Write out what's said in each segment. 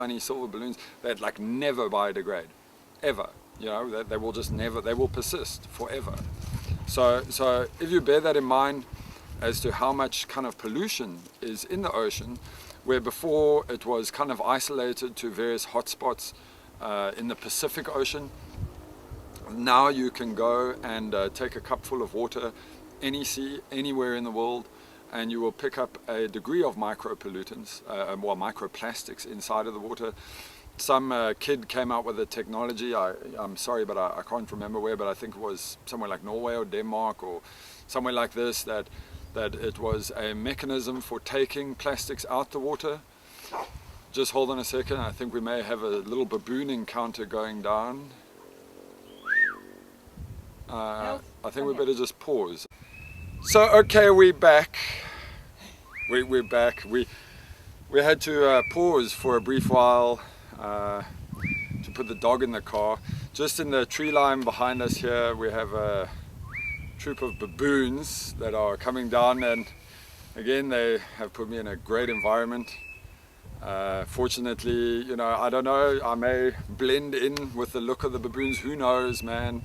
tiny silver balloons that like never biodegrade, ever. You know, they will just never, they will persist forever. So if you bear that in mind as to how much kind of pollution is in the ocean, where before it was kind of isolated to various hotspots in the Pacific Ocean, now you can go and take a cup full of water, any sea, anywhere in the world, and you will pick up a degree of micropollutants, well, microplastics inside of the water. Some kid came out with a technology, I'm sorry, but I can't remember where, but I think it was somewhere like Norway or Denmark or somewhere like this, that it was a mechanism for taking plastics out the water. Just hold on a second, I think we may have a little baboon encounter going down. I think we better just pause. So okay, we're back. We're back. We had to pause for a brief while to put the dog in the car. Just in the tree line behind us here, we have a troop of baboons that are coming down, and again, they have put me in a great environment. Fortunately, you know, I don't know, I may blend in with the look of the baboons. Who knows, man?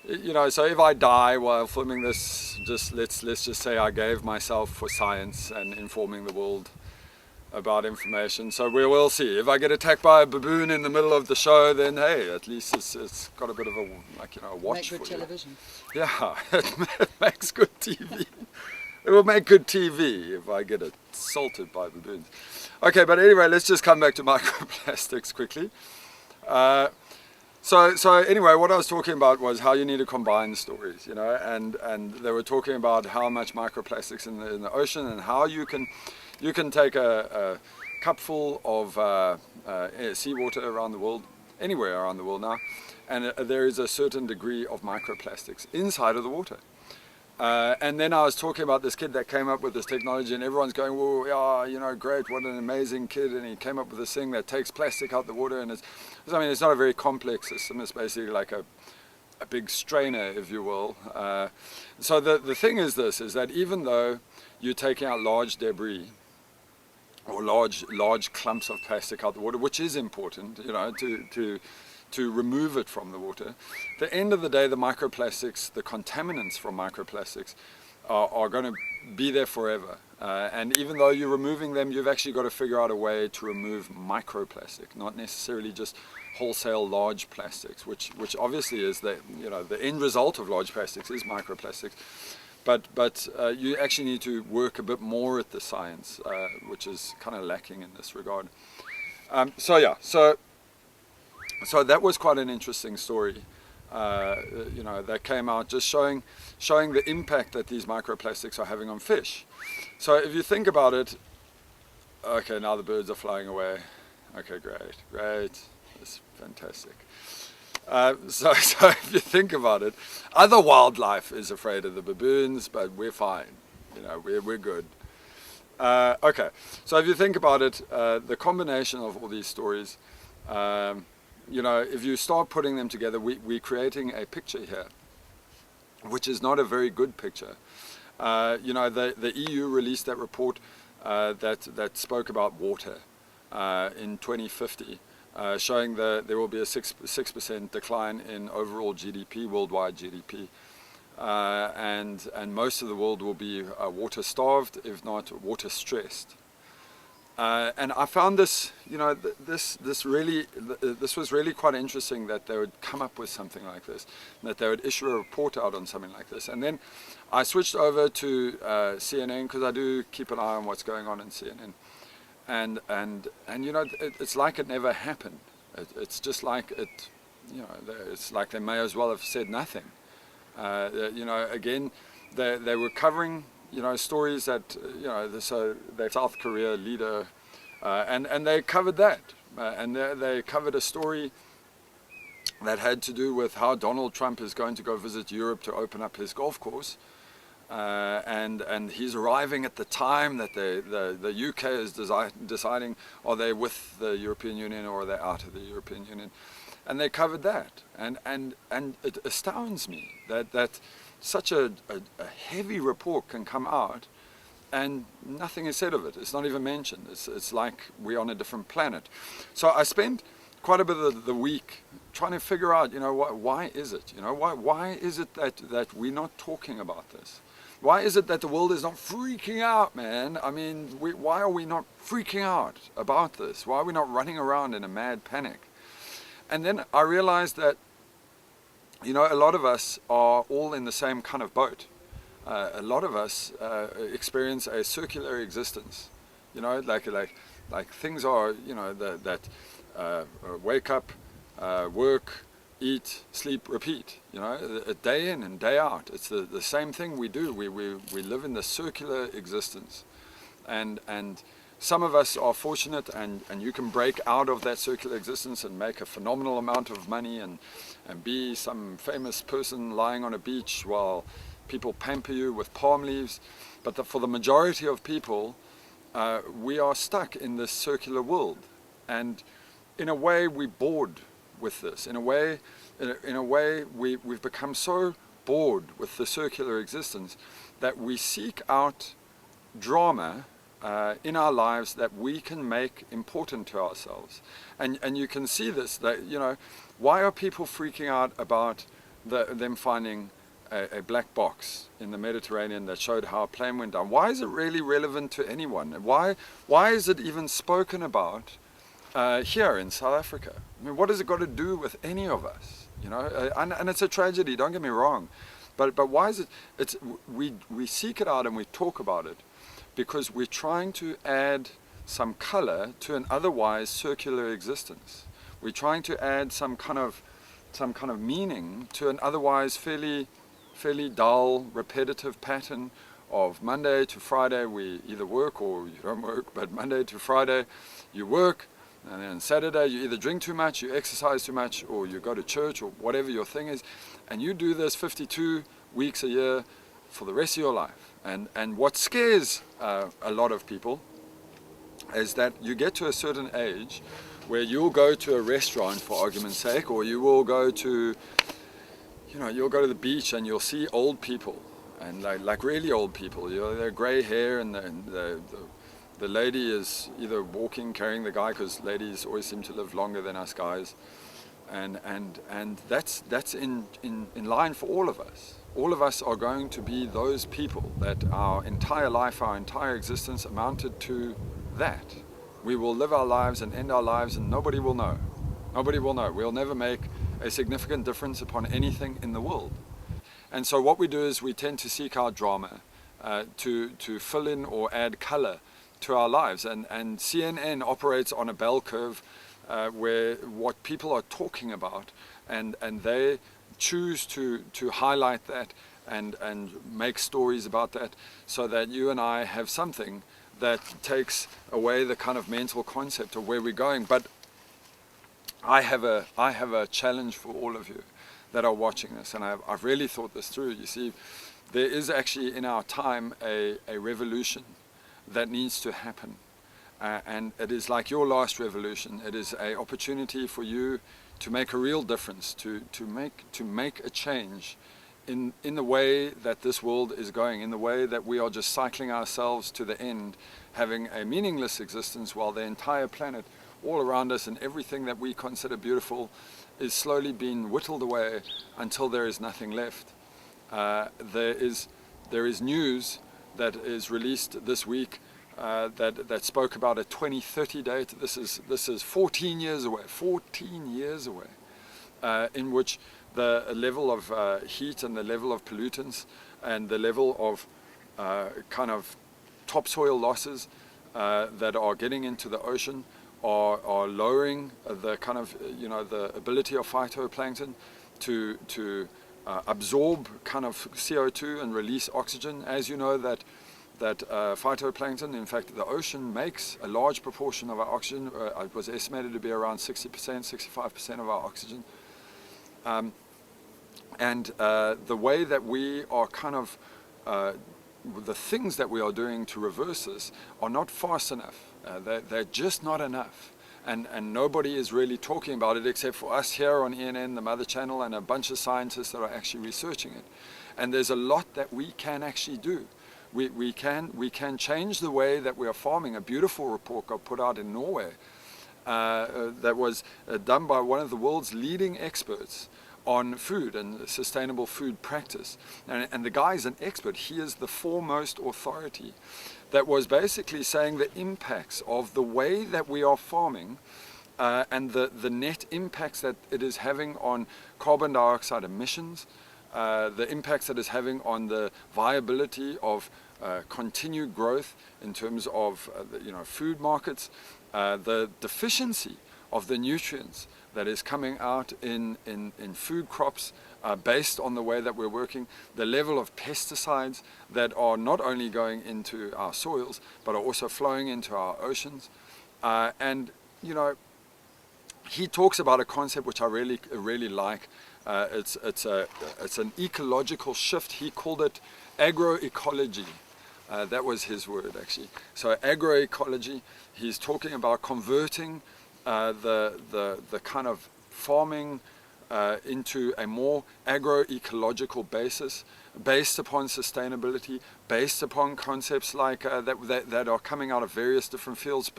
You know, so if I die while filming this, let's just say I gave myself for science and informing the world about information. So we will see. If I get attacked by a baboon in the middle of the show, then hey, at least it's got a bit of a, like, you know, watch Make good for television. you. Yeah, it makes good TV. It will make good TV if I get assaulted by baboons. Okay, but anyway, let's just come back to microplastics quickly. So anyway, what I was talking about was how you need to combine stories, you know, and they were talking about how much microplastics in the ocean, and how you can take a cupful of seawater around the world, anywhere around the world now, and there is a certain degree of microplastics inside of the water. And then I was talking about this kid that came up with this technology, and everyone's going, well, yeah, you know, great, what an amazing kid, and he came up with this thing that takes plastic out the water, and I mean, it's not a very complex system, it's basically like a big strainer, if you will. So the thing is this, is that even though you're taking out large debris, or large clumps of plastic out the water, which is important, you know, to remove it from the water. At the end of the day, the microplastics, the contaminants from microplastics are going to be there forever. And even though you're removing them, you've actually got to figure out a way to remove microplastic, not necessarily just wholesale large plastics, which obviously is the, you know, the end result of large plastics is microplastics. But you actually need to work a bit more at the science, which is kind of lacking in this regard. So that was quite an interesting story, you know, that came out just showing the impact that these microplastics are having on fish. So if you think about it, okay, now the birds are flying away. Okay, great, that's fantastic. So if you think about it, other wildlife is afraid of the baboons, but we're fine, you know, we're good. Okay, so if you think about it, the combination of all these stories, you know, if you start putting them together, we're creating a picture here, which is not a very good picture. You know, the EU released that report that spoke about water in 2050, showing that there will be a 6% decline in overall GDP, worldwide GDP, and most of the world will be water starved, if not water stressed. And I found this, you know, this was really quite interesting that they would come up with something like this, that they would issue a report out on something like this. And then I switched over to CNN, because I do keep an eye on what's going on in CNN. And you know, it's like it never happened. It's just like it, you know, it's like they may as well have said nothing. You know, again, they were covering, you know, stories that, you know, so the South Korea leader, and they covered that, and they covered a story that had to do with how Donald Trump is going to go visit Europe to open up his golf course, and he's arriving at the time that the UK is deciding, are they with the European Union or are they out of the European Union, and they covered that, and it astounds me that such a heavy report can come out, and nothing is said of it. It's not even mentioned. It's like we're on a different planet. So I spent quite a bit of the week trying to figure out, why is it? Why is it that we're not talking about this? Why is it that the world is not freaking out, man? I mean, why are we not freaking out about this? Why are we not running around in a mad panic? And then I realized that, a lot of us are all in the same kind of boat. A lot of us experience a circular existence. Like things are, wake up, work, eat, sleep, repeat, a day in and day out. It's the same thing we do. We live in the circular existence. And some of us are fortunate and you can break out of that circular existence and make a phenomenal amount of money and be some famous person lying on a beach while people pamper you with palm leaves. But for the majority of people, we are stuck in this circular world. And in a way, we're bored with this. In a way, we've become so bored with the circular existence that we seek out drama in our lives that we can make important to ourselves. And you can see this, that, why are people freaking out about them finding a black box in the Mediterranean that showed how a plane went down? Why is it really relevant to anyone? Why is it even spoken about here in South Africa? I mean, what has it got to do with any of us? And it's a tragedy, don't get me wrong, but why is it? We seek it out and we talk about it because we're trying to add some color to an otherwise circular existence. We're trying to add some kind of meaning to an otherwise fairly dull, repetitive pattern of Monday to Friday we either work or you don't work, but Monday to Friday you work, and then Saturday you either drink too much, you exercise too much, or you go to church or whatever your thing is, and you do this 52 weeks a year for the rest of your life. And what scares a lot of people is that you get to a certain age where you'll go to a restaurant, for argument's sake, or you will go to you'll go to the beach and you'll see old people, and like really old people. They're grey hair, and the lady is either walking, carrying the guy, because ladies always seem to live longer than us guys, and that's in line for all of us. All of us are going to be those people that our entire life, our entire existence amounted to that. We will live our lives and end our lives, and nobody will know. Nobody will know. We'll never make a significant difference upon anything in the world. And so what we do is we tend to seek out drama to fill in or add color to our lives. And CNN operates on a bell curve where what people are talking about, and they choose to highlight that and make stories about that, so that you and I have something that takes away the kind of mental concept of where we're going. But I have a challenge for all of you that are watching this, and I've really thought this through. You see, there is actually in our time a revolution that needs to happen, and it is like your last revolution. It is an opportunity for you to make a real difference, to make a change in the way that this world is going, in the way that we are just cycling ourselves to the end, having a meaningless existence while the entire planet all around us and everything that we consider beautiful is slowly being whittled away until there is nothing left. There is news that is released this week that spoke about a 2030 date. This is 14 years away. 14 years away, in which the level of heat and the level of pollutants and the level of kind of topsoil losses that are getting into the ocean are lowering the kind of the ability of phytoplankton to absorb kind of CO2 and release oxygen. As you know, that phytoplankton, in fact the ocean, makes a large proportion of our oxygen. It was estimated to be around 60%, 65% of our oxygen. And the way that we are kind of the things that we are doing to reverse this are not fast enough. They're just not enough, and nobody is really talking about it except for us here on ENN, the Mother Channel, and a bunch of scientists that are actually researching it. And there's a lot that we can actually do. we can change the way that we are farming. A beautiful report got put out in Norway that was done by one of the world's leading experts on food and sustainable food practice. And the guy is an expert. He is the foremost authority that was basically saying the impacts of the way that we are farming and the net impacts that it is having on carbon dioxide emissions, the impacts that it's having on the viability of continued growth in terms of food markets, the deficiency of the nutrients that is coming out in food crops based on the way that we're working, the level of pesticides that are not only going into our soils but are also flowing into our oceans. And he talks about a concept which I really like. It's an ecological shift. He called it agroecology. That was his word, actually. So agroecology, he's talking about converting the kind of farming into a more agroecological basis, based upon sustainability, based upon concepts like that are coming out of various different fields.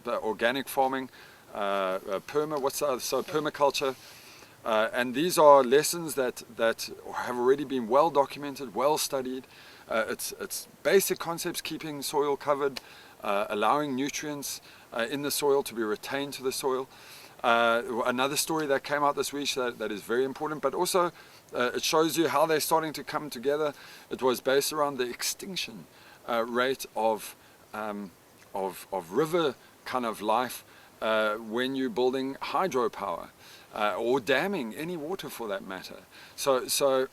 The organic farming, permaculture, and these are lessons that have already been well documented, well studied. It's basic concepts: keeping soil covered, allowing nutrients in the soil to be retained to the soil. Another story that came out this week that is very important, but also it shows you how they're starting to come together. It was based around the extinction rate of river kind of life when you're building hydropower or damming any water for that matter. So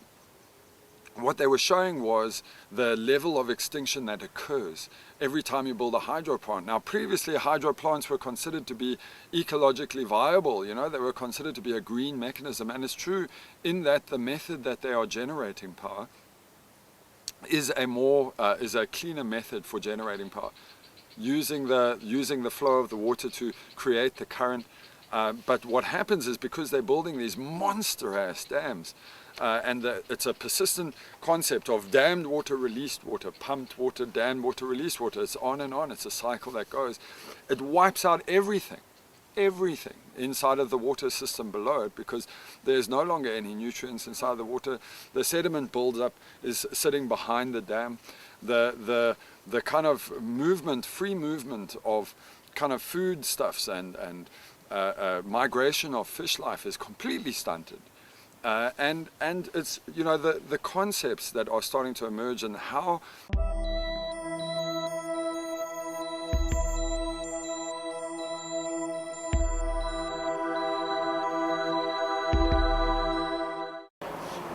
what they were showing was the level of extinction that occurs every time you build a hydro plant. Now, previously hydro plants were considered to be ecologically viable. They were considered to be a green mechanism, and it's true in that the method that they are generating power is a cleaner method for generating power, using the flow of the water to create the current. But what happens is, because they're building these monster-ass dams, and it's a persistent concept of dammed water, released water, pumped water, dammed water, released water. It's on and on. It's a cycle that goes. It wipes out everything inside of the water system below it, because there's no longer any nutrients inside the water. The sediment builds up, is sitting behind the dam. The kind of free movement of kind of foodstuffs and migration of fish life is completely stunted. And it's, the concepts that are starting to emerge and how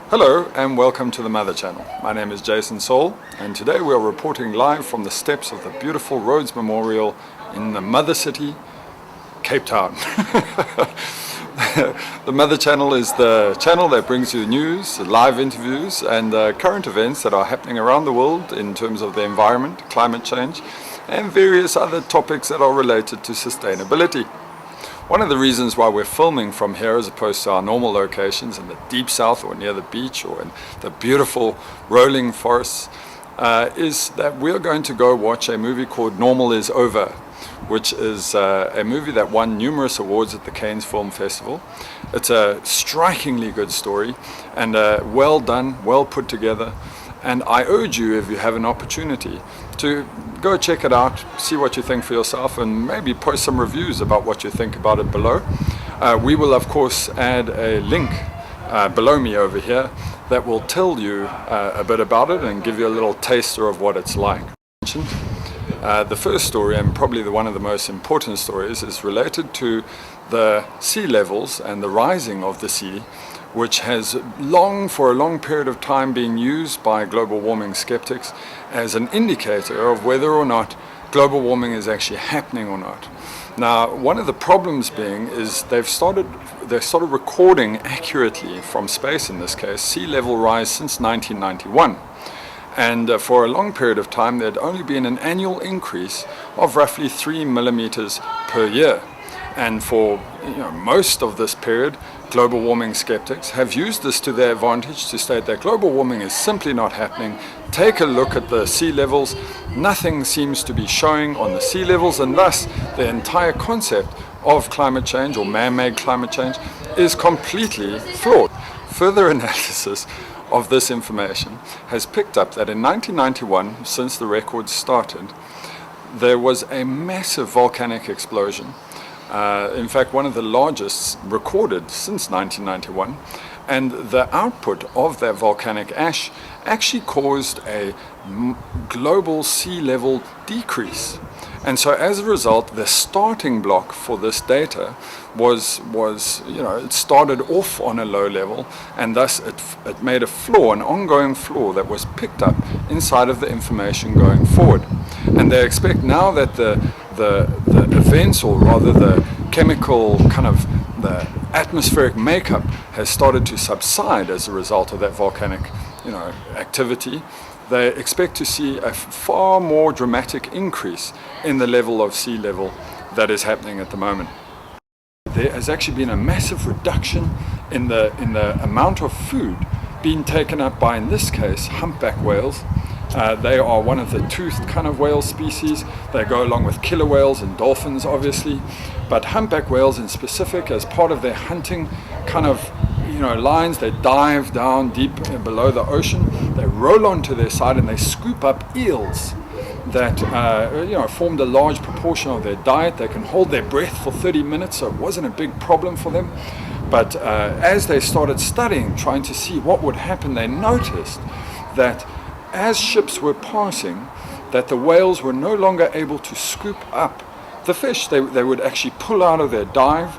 Hello and welcome to the Mother Channel. My name is Jason Saul, and today we are reporting live from the steps of the beautiful Rhodes Memorial in the Mother City, Cape Town. The Mother Channel is the channel that brings you the news, live interviews and current events that are happening around the world in terms of the environment, climate change and various other topics that are related to sustainability. One of the reasons why we're filming from here as opposed to our normal locations in the deep south or near the beach or in the beautiful rolling forests is that we're going to go watch a movie called Normal is Over, which is a movie that won numerous awards at the Cannes Film Festival. It's a strikingly good story and well done, well put together. And I urge you, if you have an opportunity, to go check it out, see what you think for yourself, and maybe post some reviews about what you think about it below. We will, of course, add a link below me over here that will tell you a bit about it and give you a little taster of what it's like. The first story, and probably one of the most important stories, is related to the sea levels and the rising of the sea, which has for a long period of time been used by global warming skeptics as an indicator of whether or not global warming is actually happening or not. Now, one of the problems being is they've started recording accurately from space, in this case, sea level rise since 1991. And for a long period of time, there'd only been an annual increase of roughly 3 millimeters per year. And for most of this period, global warming skeptics have used this to their advantage to state that global warming is simply not happening. Take a look at the sea levels. Nothing seems to be showing on the sea levels, and thus the entire concept of climate change or man-made climate change is completely flawed. Further analysis of this information has picked up that in 1991, since the records started, there was a massive volcanic explosion. In fact, one of the largest recorded since 1991, and the output of that volcanic ash actually caused a global sea level decrease. And so as a result, the starting block for this data was it started off on a low level, and thus it made a flaw, an ongoing flaw that was picked up inside of the information going forward. And they expect now that the events, or rather the chemical kind of the atmospheric makeup, has started to subside as a result of that volcanic activity. They expect to see a far more dramatic increase in the level of sea level that is happening at the moment. There has actually been a massive reduction in the amount of food being taken up by, in this case, humpback whales. They are one of the toothed kind of whale species. They go along with killer whales and dolphins, obviously. But humpback whales in specific, as part of their hunting kind of lines, they dive down deep below the ocean, they roll onto their side and they scoop up eels that formed a large proportion of their diet. They can hold their breath for 30 minutes, so it wasn't a big problem for them. But as they started studying, trying to see what would happen, they noticed that as ships were passing, that the whales were no longer able to scoop up the fish. They would actually pull out of their dive,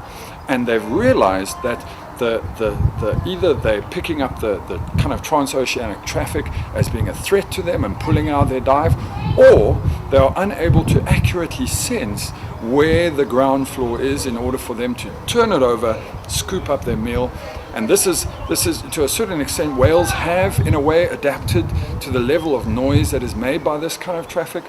and they've realized that either they're picking up the kind of transoceanic traffic as being a threat to them and pulling out their dive, or they are unable to accurately sense where the ground floor is in order for them to turn it over, scoop up their meal. And this is to a certain extent, whales have in a way adapted to the level of noise that is made by this kind of traffic.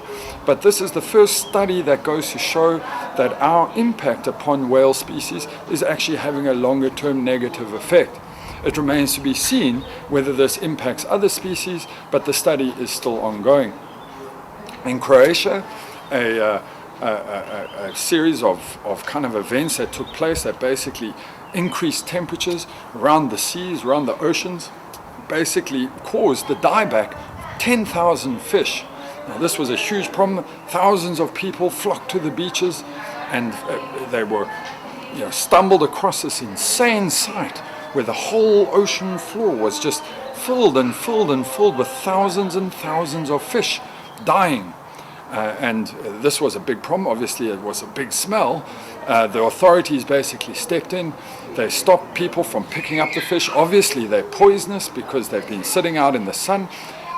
But this is the first study that goes to show that our impact upon whale species is actually having a longer term negative effect. It remains to be seen whether this impacts other species, but the study is still ongoing. In Croatia, a series of kind of events that took place that basically increased temperatures around the seas, around the oceans, basically caused the dieback of 10,000 fish. Now, this was a huge problem. Thousands of people flocked to the beaches, and they were stumbled across this insane sight where the whole ocean floor was just filled and filled and filled with thousands and thousands of fish dying. And this was a big problem. Obviously, it was a big smell. The authorities basically stepped in. They stopped people from picking up the fish. Obviously, they're poisonous because they've been sitting out in the sun.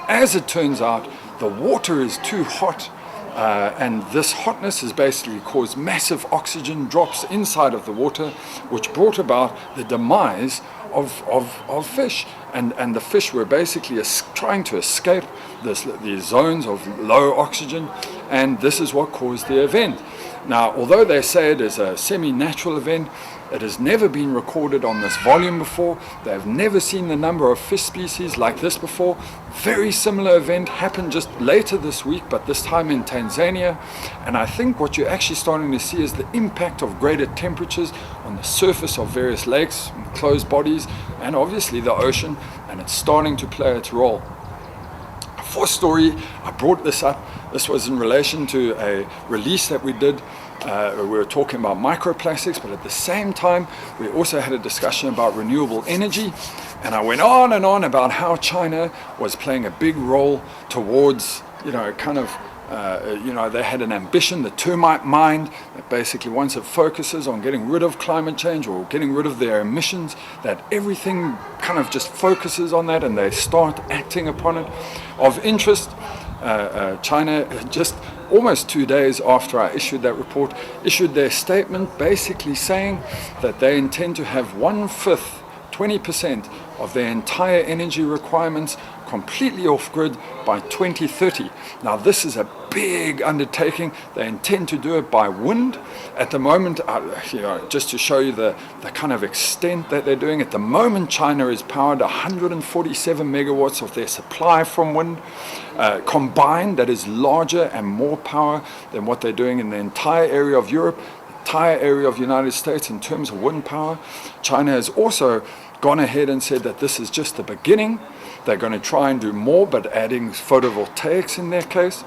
As it turns out, the water is too hot, and this hotness has basically caused massive oxygen drops inside of the water, which brought about the demise of fish. And the fish were basically trying to escape these zones of low oxygen, and this is what caused the event. Now, although they say it is a semi-natural event, it has never been recorded on this volume before. They have never seen the number of fish species like this before. Very similar event happened just later this week, but this time in Tanzania. And I think what you're actually starting to see is the impact of greater temperatures on the surface of various lakes, closed bodies, and obviously the ocean, and it's starting to play its role. Fourth story, I brought this up. This was in relation to a release that we did. We were talking about microplastics, but at the same time, we also had a discussion about renewable energy. And I went on and on about how China was playing a big role towards, they had an ambition, the termite mind, that basically once it focuses on getting rid of climate change or getting rid of their emissions, that everything kind of just focuses on that and they start acting upon it. Of interest, China, just almost 2 days after I issued that report, issued their statement basically saying that they intend to have 1/5, 20% of their entire energy requirements completely off-grid by 2030. Now this is a big undertaking. They intend to do it by wind. At the moment, just to show you the kind of extent that they're doing, at the moment China is powered 147 megawatts of their supply from wind combined. That is larger and more power than what they're doing in the entire area of Europe, the entire area of the United States in terms of wind power. China has also gone ahead and said that this is just the beginning. They're going to try and do more, but adding photovoltaics in their case.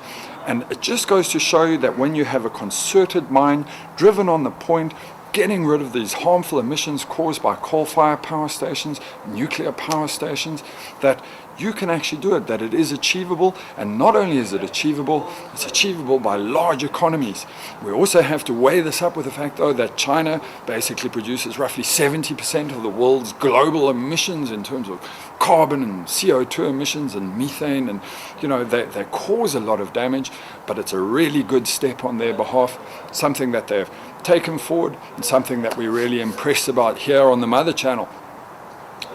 And it just goes to show you that when you have a concerted mind driven on the point, getting rid of these harmful emissions caused by coal-fired power stations, nuclear power stations, that you can actually do it, that it is achievable. And not only is it achievable, it's achievable by large economies. We also have to weigh this up with the fact, though, that China basically produces roughly 70% of the world's global emissions in terms of carbon and CO2 emissions and methane, and they cause a lot of damage, but it's a really good step on their behalf, something that they've taken forward and something that we're really impressed about here on the Mother Channel.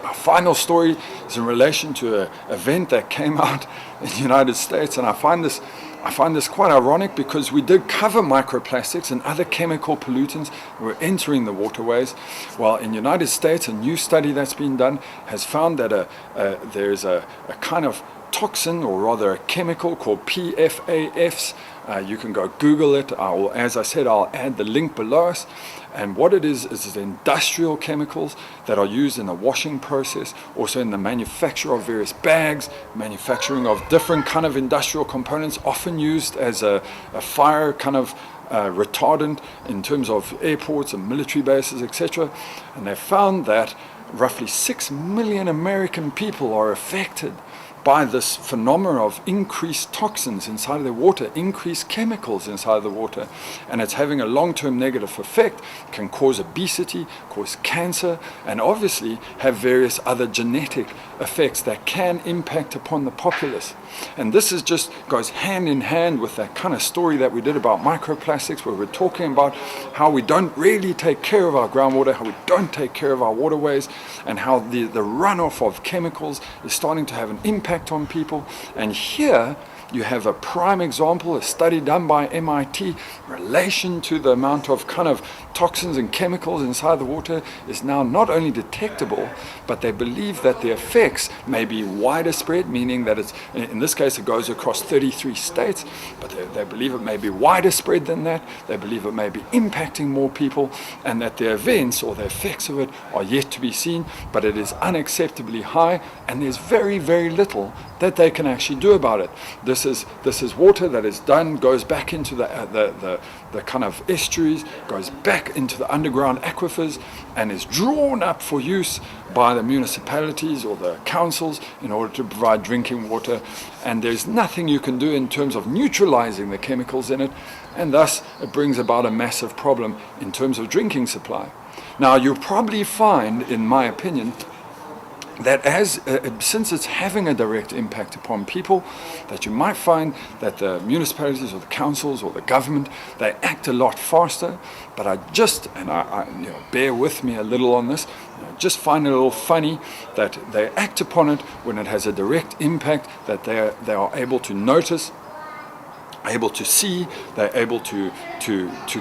Our final story is in relation to an event that came out in the United States, and I find this quite ironic because we did cover microplastics and other chemical pollutants that were entering the waterways. Well, in the United States, a new study that's been done has found that there's a kind of toxin, or rather a chemical called PFAS. You can go Google it. As I said, I'll add the link below us. And what it is industrial chemicals that are used in the washing process, also in the manufacture of various bags, manufacturing of different kind of industrial components, often used as a fire kind of retardant in terms of airports and military bases, etc. And they found that roughly 6 million American people are affected by this phenomenon of increased toxins inside of the water, increased chemicals inside of the water, and it's having a long-term negative effect. It can cause obesity, cause cancer, and obviously have various other genetic effects that can impact upon the populace. And this just goes hand in hand with that kind of story that we did about microplastics, where we're talking about how we don't really take care of our groundwater, how we don't take care of our waterways, and how the runoff of chemicals is starting to have an impact on people. And here you have a prime example, a study done by MIT in relation to the amount of kind of toxins and chemicals inside the water is now not only detectable, but they believe that the effects may be wider spread, meaning that it's, in this case, it goes across 33 states, but they believe it may be wider spread than that. They believe it may be impacting more people, and that the events or the effects of it are yet to be seen, but it is unacceptably high, and there's very, very little that they can actually do about it. This is water that is done, goes back into the kind of estuaries, goes back into the underground aquifers, and is drawn up for use by the municipalities or the councils in order to provide drinking water. And there's nothing you can do in terms of neutralizing the chemicals in it, and thus it brings about a massive problem in terms of drinking supply. Now, you'll probably find, in my opinion, that since it's having a direct impact upon people, that you might find that the municipalities or the councils or the government, they act a lot faster. But I bear with me a little on this, I just find it a little funny that they act upon it when it has a direct impact, that they are able to notice, able to see, they're able to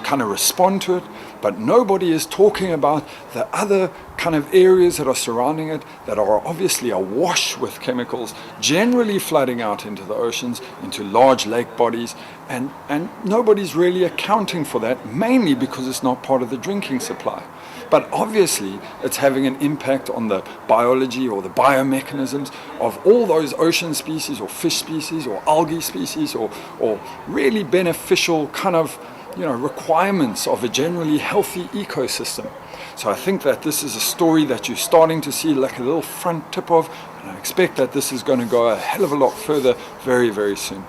kind of respond to it, but nobody is talking about the other kind of areas that are surrounding it that are obviously awash with chemicals, generally flooding out into the oceans, into large lake bodies, and nobody's really accounting for that, mainly because it's not part of the drinking supply. But obviously it's having an impact on the biology or the biomechanisms of all those ocean species or fish species or algae species or really beneficial kind of requirements of a generally healthy ecosystem. So I think that this is a story that you're starting to see like a little front tip of, and I expect that this is going to go a hell of a lot further very, very soon.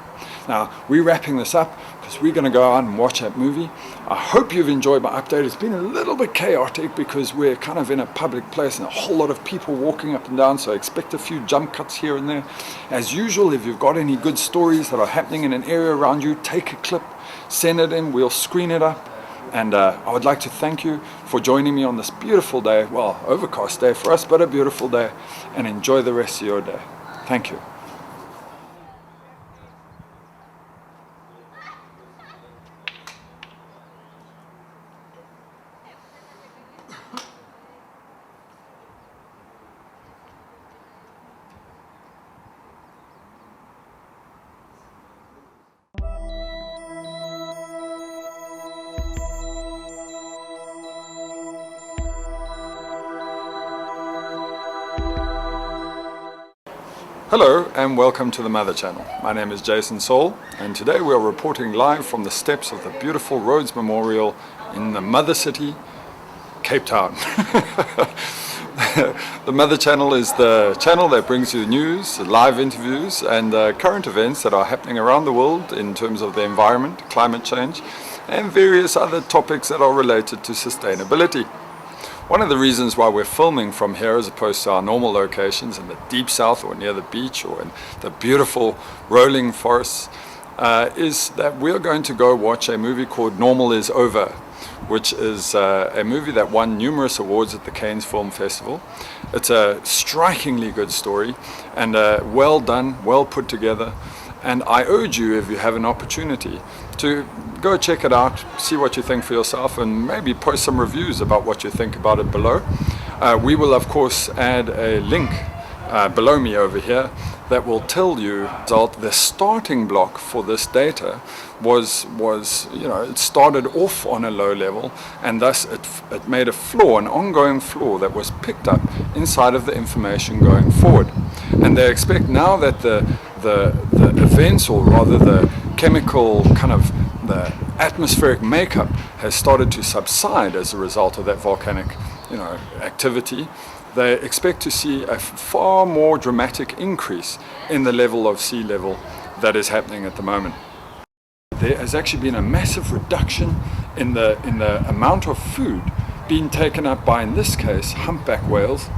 Now, we're wrapping this up because we're going to go out and watch that movie. I hope you've enjoyed my update. It's been a little bit chaotic because we're kind of in a public place and a whole lot of people walking up and down, so I expect a few jump cuts here and there. As usual, if you've got any good stories that are happening in an area around you, take a clip, send it in, we'll screen it up. And I would like to thank you for joining me on this beautiful day, well, overcast day for us, but a beautiful day, and enjoy the rest of your day. Thank you. Hello and welcome to the Mother Channel. My name is Jason Saul and today we are reporting live from the steps of the beautiful Rhodes Memorial in the Mother City, Cape Town. The Mother Channel is the channel that brings you news, live interviews and current events that are happening around the world in terms of the environment, climate change and various other topics that are related to sustainability. One of the reasons why we're filming from here as opposed to our normal locations in the deep south or near the beach or in the beautiful rolling forests is that we're going to go watch a movie called Normal Is Over, which is a movie that won numerous awards at the Cannes Film Festival. It's a strikingly good story and well done, well put together. And I urge you, if you have an opportunity, to go check it out, see what you think for yourself, and maybe post some reviews about what you think about it below. We will, of course, add a link below me over here that will tell you that the starting block for this data was it started off on a low level, and thus it made a flaw, an ongoing flaw that was picked up inside of the information going forward. And they expect now that the events, or rather the chemical kind of the atmospheric makeup has started to subside as a result of that volcanic activity. They expect to see a far more dramatic increase in the level of sea level that is happening at the moment. There has actually been a massive reduction in the amount of food being taken up by, in this case, humpback whales.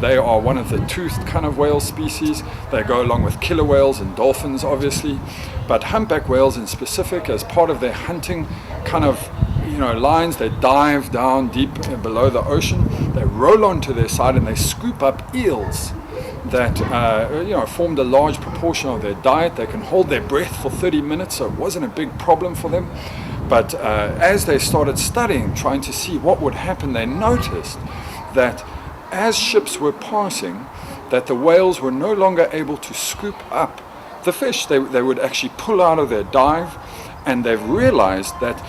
They are one of the toothed kind of whale species. They go along with killer whales and dolphins, obviously. But humpback whales in specific, as part of their hunting kind of lines, they dive down deep below the ocean. They roll onto their side and they scoop up eels that formed a large proportion of their diet. They can hold their breath for 30 minutes, so it wasn't a big problem for them. But as they started studying, trying to see what would happen, they noticed that as ships were passing, that the whales were no longer able to scoop up the fish. They would actually pull out of their dive, and they've realized that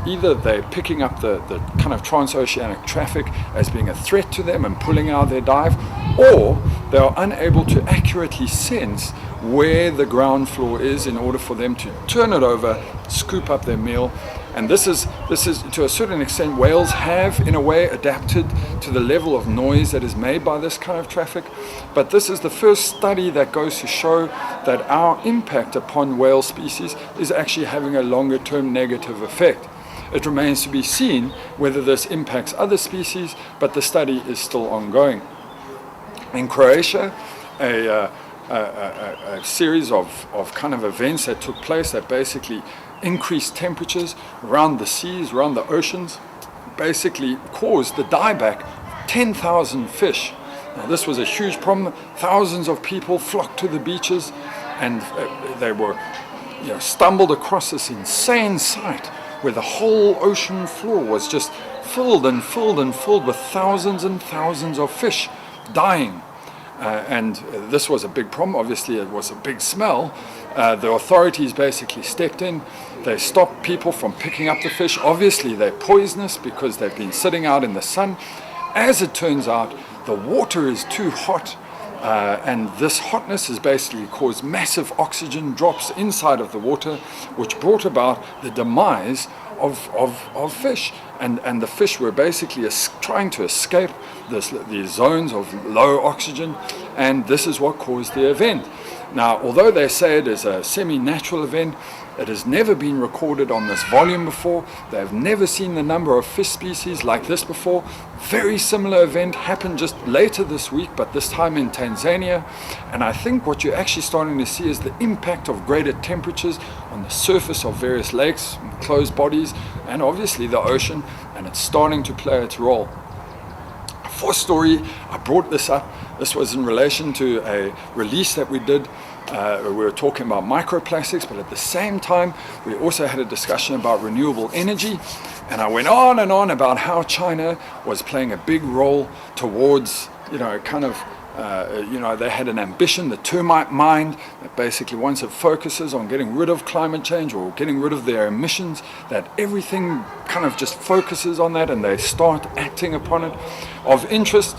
either they're picking up the kind of transoceanic traffic as being a threat to them and pulling out their dive, or they are unable to accurately sense where the ground floor is in order for them to turn it over, scoop up their meal. And this is to a certain extent, whales have in a way adapted to the level of noise that is made by this kind of traffic. But this is the first study that goes to show that our impact upon whale species is actually having a longer term negative effect. It remains to be seen whether this impacts other species, but the study is still ongoing. In Croatia, a series of kind of events that took place that basically increased temperatures around the seas, around the oceans, basically caused the dieback of 10,000 fish. Now, this was a huge problem. Thousands of people flocked to the beaches, and they were stumbled across this insane sight where the whole ocean floor was just filled and filled and filled with thousands and thousands of fish dying. And this was a big problem. Obviously, it was a big smell. The authorities basically stepped in. They stopped people from picking up the fish. Obviously, they're poisonous because they've been sitting out in the sun. As it turns out, the water is too hot, and this hotness has basically caused massive oxygen drops inside of the water, which brought about the demise of fish. And the fish were basically trying to escape these zones of low oxygen, and this is what caused the event. Now, although they say it is a semi-natural event, it has never been recorded on this volume before. They have never seen the number of fish species like this before. Very similar event happened just later this week, but this time in Tanzania. And I think what you're actually starting to see is the impact of greater temperatures on the surface of various lakes, closed bodies, and obviously the ocean, and it's starting to play its role. Fourth story, I brought this up. This was in relation to a release that we did. We were talking about microplastics, but at the same time, we also had a discussion about renewable energy. And I went on and on about how China was playing a big role towards, they had an ambition, the termite mind, that basically once it focuses on getting rid of climate change or getting rid of their emissions, that everything kind of just focuses on that and they start acting upon it. Of interest,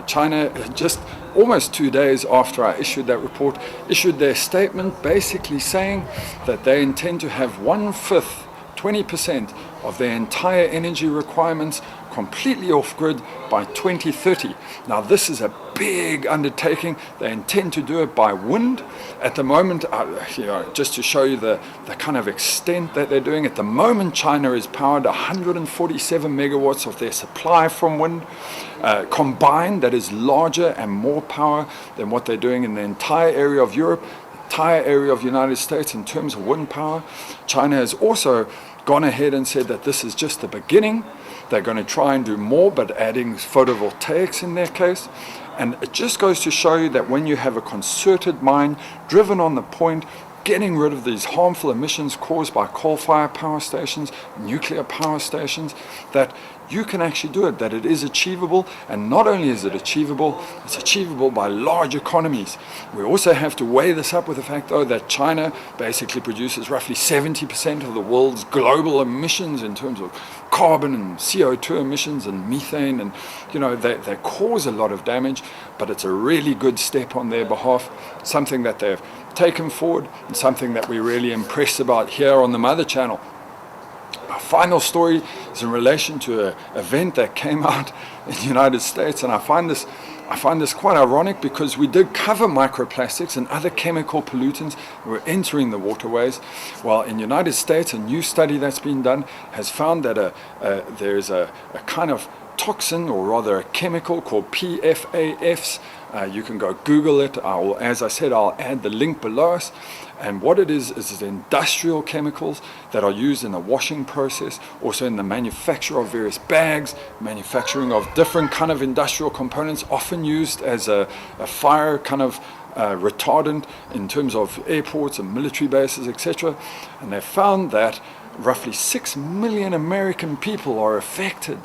China just almost 2 days after I issued that report, issued their statement basically saying that they intend to have 1/5, 20% of their entire energy requirements completely off-grid by 2030. Now this is a big undertaking. They intend to do it by wind. At the moment, just to show you the kind of extent that they're doing, at the moment China is powered 147 megawatts of their supply from wind. Combined, that is larger and more power than what they're doing in the entire area of Europe, entire area of the United States in terms of wind power. China has also gone ahead and said that this is just the beginning. They're going to try and do more, but adding photovoltaics in their case. And it just goes to show you that when you have a concerted mind driven on the point, getting rid of these harmful emissions caused by coal-fired power stations, nuclear power stations, that you can actually do it, that it is achievable. And not only is it achievable, it's achievable by large economies. We also have to weigh this up with the fact, though, that China basically produces roughly 70% of the world's global emissions in terms of carbon and CO2 emissions and methane, and they cause a lot of damage, but it's a really good step on their behalf, something that they've taken forward and something that we're really impressed about here on the Mother Channel. Our final story is in relation to an event that came out in the United States, and I find this quite ironic because we did cover microplastics and other chemical pollutants that were entering the waterways. Well, in the United States, a new study that's been done has found that there's a kind of toxin, or rather a chemical called PFAS. You can go Google it. As I said, I'll add the link below us. And what it is industrial chemicals that are used in the washing process, also in the manufacture of various bags, manufacturing of different kind of industrial components, often used as a fire kind of retardant in terms of airports and military bases, etc. And they found that roughly 6 million American people are affected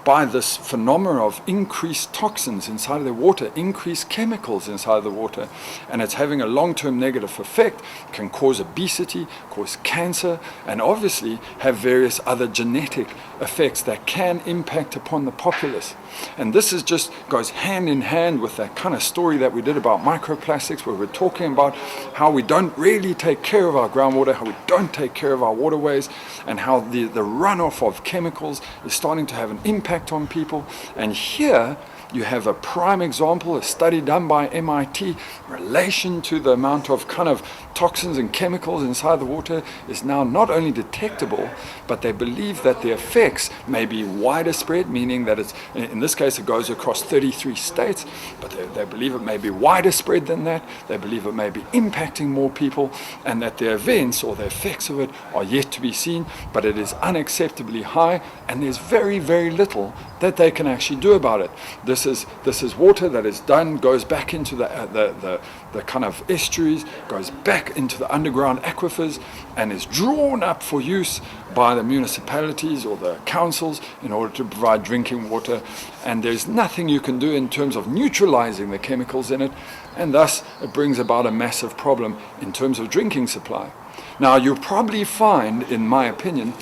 by this phenomena of increased toxins inside of the water, increased chemicals inside of the water, and it's having a long-term negative effect, can cause obesity, cause cancer, and obviously have various other genetic effects that can impact upon the populace. And this is just goes hand in hand with that kind of story that we did about microplastics, where we're talking about how we don't really take care of our groundwater, how we don't take care of our waterways, and how the runoff of chemicals is starting to have an impact on people. And here you have a prime example, a study done by MIT in relation to the amount of kind of toxins and chemicals inside the water is now not only detectable, but they believe that the effects may be wider spread, meaning that it's, in this case, it goes across 33 states, but they believe it may be wider spread than that. They believe it may be impacting more people, and that the events or the effects of it are yet to be seen, but it is unacceptably high, and there's very, very little that they can actually do about it. This is water that is done, goes back into the kind of estuaries, goes back into the underground aquifers, and is drawn up for use by the municipalities or the councils in order to provide drinking water. And there's nothing you can do in terms of neutralizing the chemicals in it, and thus it brings about a massive problem in terms of drinking supply. Now, you'll probably find, in my opinion,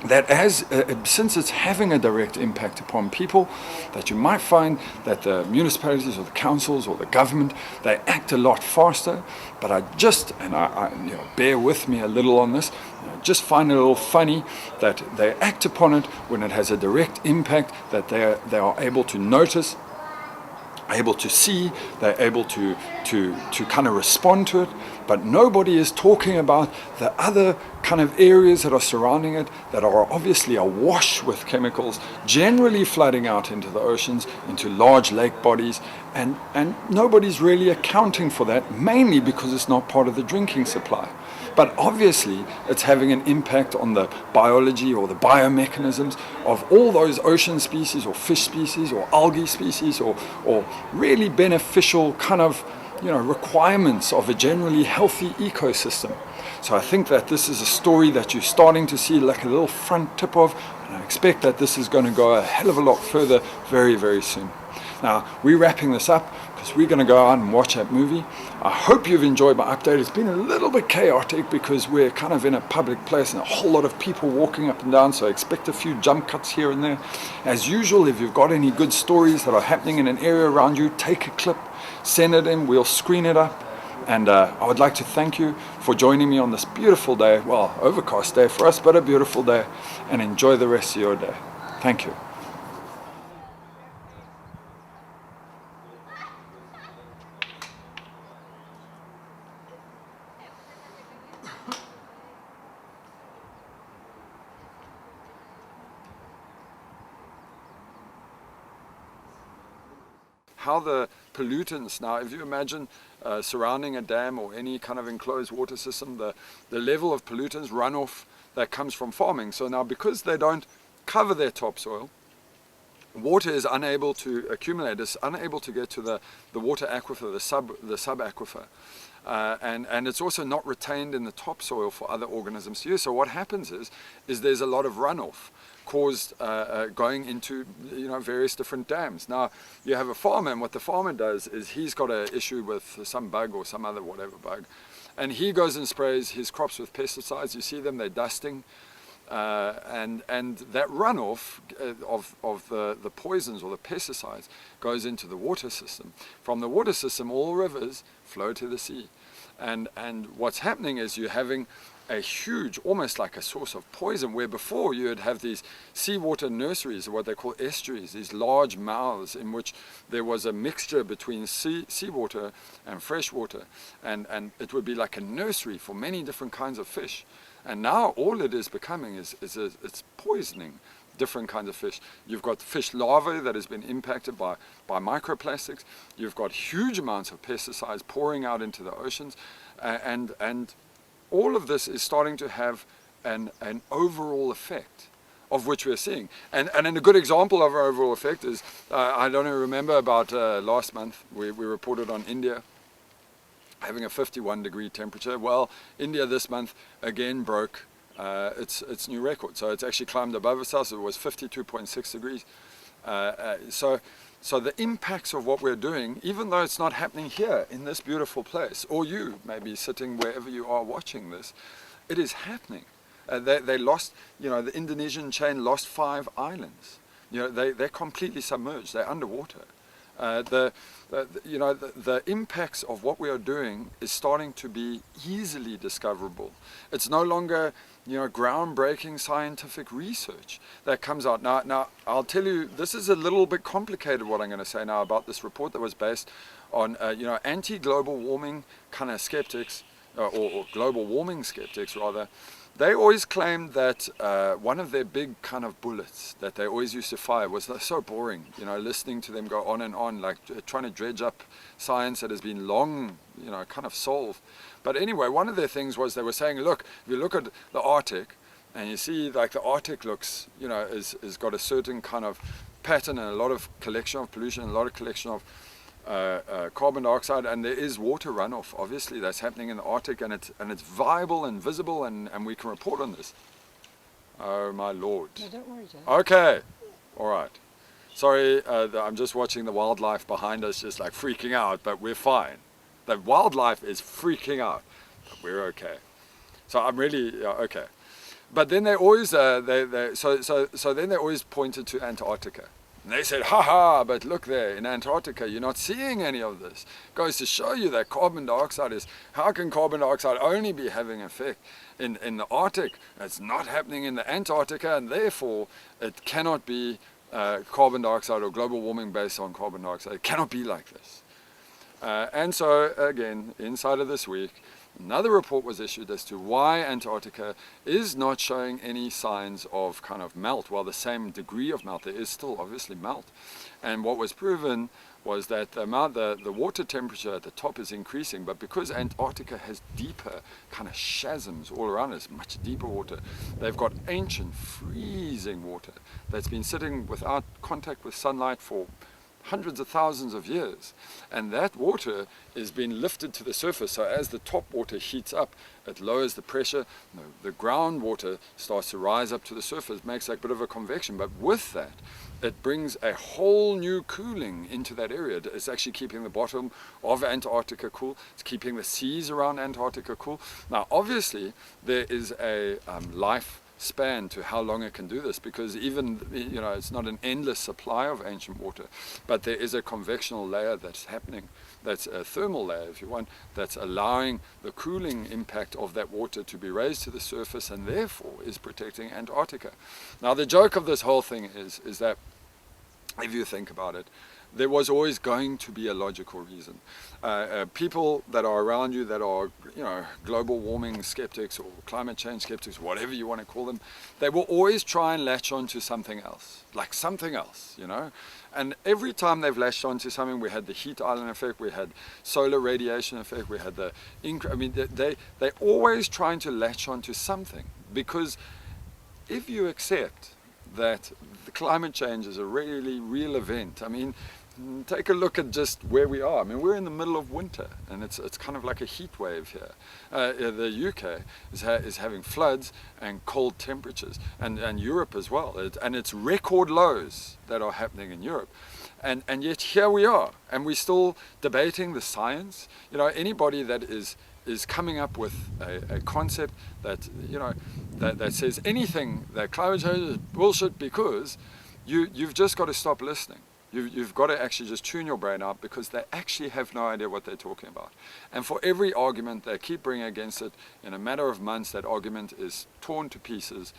that since it's having a direct impact upon people, that you might find that the municipalities or the councils or the government, they act a lot faster. But I bear with me a little on this, I just find it a little funny that they act upon it when it has a direct impact, that they are able to notice, able to see, they're able to kind of respond to it, but nobody is talking about the other kind of areas that are surrounding it that are obviously awash with chemicals, generally flooding out into the oceans, into large lake bodies, and nobody's really accounting for that, mainly because it's not part of the drinking supply. But obviously it's having an impact on the biology or the biomechanisms of all those ocean species or fish species or algae species or really beneficial kind of requirements of a generally healthy ecosystem. So I think that this is a story that you're starting to see like a little front tip of, and I expect that this is going to go a hell of a lot further very, very soon. Now, we're wrapping this up because because we're going to go out and watch that movie. I hope you've enjoyed my update. It's been a little bit chaotic because we're kind of in a public place and a whole lot of people walking up and down, so expect a few jump cuts here and there. As usual, if you've got any good stories that are happening in an area around you, take a clip, send it in, we'll screen it up. And I would like to thank you for joining me on this beautiful day, well, overcast day for us, but a beautiful day, and enjoy the rest of your day. Thank you. How the pollutants now, if you imagine surrounding a dam or any kind of enclosed water system, the level of pollutants, runoff that comes from farming. So now because they don't cover their topsoil, water is unable to accumulate, it's unable to get to the water aquifer, the sub aquifer. And it's also not retained in the topsoil for other organisms to use. So what happens is there's a lot of runoff caused going into various different dams. Now you have a farmer, and what the farmer does is he's got an issue with some bug or some other whatever bug, and he goes and sprays his crops with pesticides. You see them, they're dusting, and that runoff of the poisons or the pesticides goes into the water system. From the water system, all rivers flow to the sea, and what's happening is you're having a huge, almost like a source of poison, where before you would have these seawater nurseries, or what they call estuaries, these large mouths in which there was a mixture between seawater and fresh water, and it would be like a nursery for many different kinds of fish. And now all it is becoming is it's poisoning different kinds of fish. You've got fish larvae that has been impacted by microplastics. You've got huge amounts of pesticides pouring out into the oceans, and all of this is starting to have an overall effect of which we're seeing. And a good example of our overall effect is, I don't remember about last month, we reported on India having a 51-degree temperature. Well, India this month again broke its new record. So it's actually climbed above itself. So it was 52.6 degrees. So the impacts of what we're doing, even though it's not happening here in this beautiful place, or you may be sitting wherever you are watching this, it is happening. They lost, the Indonesian chain lost 5 islands. They're completely submerged. They're underwater. The impacts of what we are doing is starting to be easily discoverable. It's no longer groundbreaking scientific research that comes out. Now I'll tell you, this is a little bit complicated what I'm going to say now about this report that was based on anti-global warming kind of skeptics, or global warming skeptics rather. They always claimed that one of their big kind of bullets that they always used to fire was so boring, listening to them go on and on, like trying to dredge up science that has been long, kind of solved. But anyway, one of their things was they were saying, look, if you look at the Arctic, and you see like the Arctic looks, is got a certain kind of pattern and a lot of collection of pollution, a lot of collection of carbon dioxide, and there is water runoff obviously that's happening in the Arctic, and it's viable and visible, and we can report on this. Oh my lord. No, don't worry, Joe. Okay, all right, sorry, I'm just watching the wildlife behind us just like freaking out, but we're fine. The wildlife is freaking out, but we're okay. So I'm really okay. But then they always so then they always pointed to Antarctica. And they said, ha, but look there, in Antarctica, you're not seeing any of this. Goes to show you that carbon dioxide how can carbon dioxide only be having effect in the Arctic? It's not happening in the Antarctica, and therefore it cannot be carbon dioxide or global warming based on carbon dioxide. It cannot be like this. And so, again, inside of this week, another report was issued as to why Antarctica is not showing any signs of kind of melt. Well, the same degree of melt, there is still obviously melt. And what was proven was that the water temperature at the top is increasing, but because Antarctica has deeper kind of chasms all around us, much deeper water, they've got ancient freezing water that's been sitting without contact with sunlight for hundreds of thousands of years, and that water is being lifted to the surface. So as the top water heats up, it lowers the pressure, the groundwater starts to rise up to the surface, makes like a bit of a convection, but with that it brings a whole new cooling into that area. It's actually keeping the bottom of Antarctica cool. It's keeping the seas around Antarctica cool. Now, obviously, there is a life span to how long it can do this, because even, you know, it's not an endless supply of ancient water, but there is a convectional layer that's happening, that's a thermal layer if you want, that's allowing the cooling impact of that water to be raised to the surface, and therefore is protecting Antarctica. Now, the joke of this whole thing is that if you think about it, there was always going to be a logical reason. People that are around you that are, you know, global warming skeptics or climate change skeptics, whatever you want to call them, they will always try and latch on to something else, like something else, you know. And every time they've latched onto something, we had the heat island effect, we had solar radiation effect, we had the, I mean, they're always trying to latch onto something, because if you accept that the climate change is a really real event, I mean, take a look at just where we are. I mean, we're in the middle of winter, and it's kind of like a heat wave here. The UK is having floods and cold temperatures, and Europe as well. And it's record lows that are happening in Europe. And yet here we are, and we're still debating the science. You know, anybody that is coming up with a concept that, you know, that says anything that climate change is bullshit, because you've just got to stop listening. You've got to actually just tune your brain out, because they actually have no idea what they're talking about. And for every argument they keep bringing against it, in a matter of months, that argument is torn to pieces,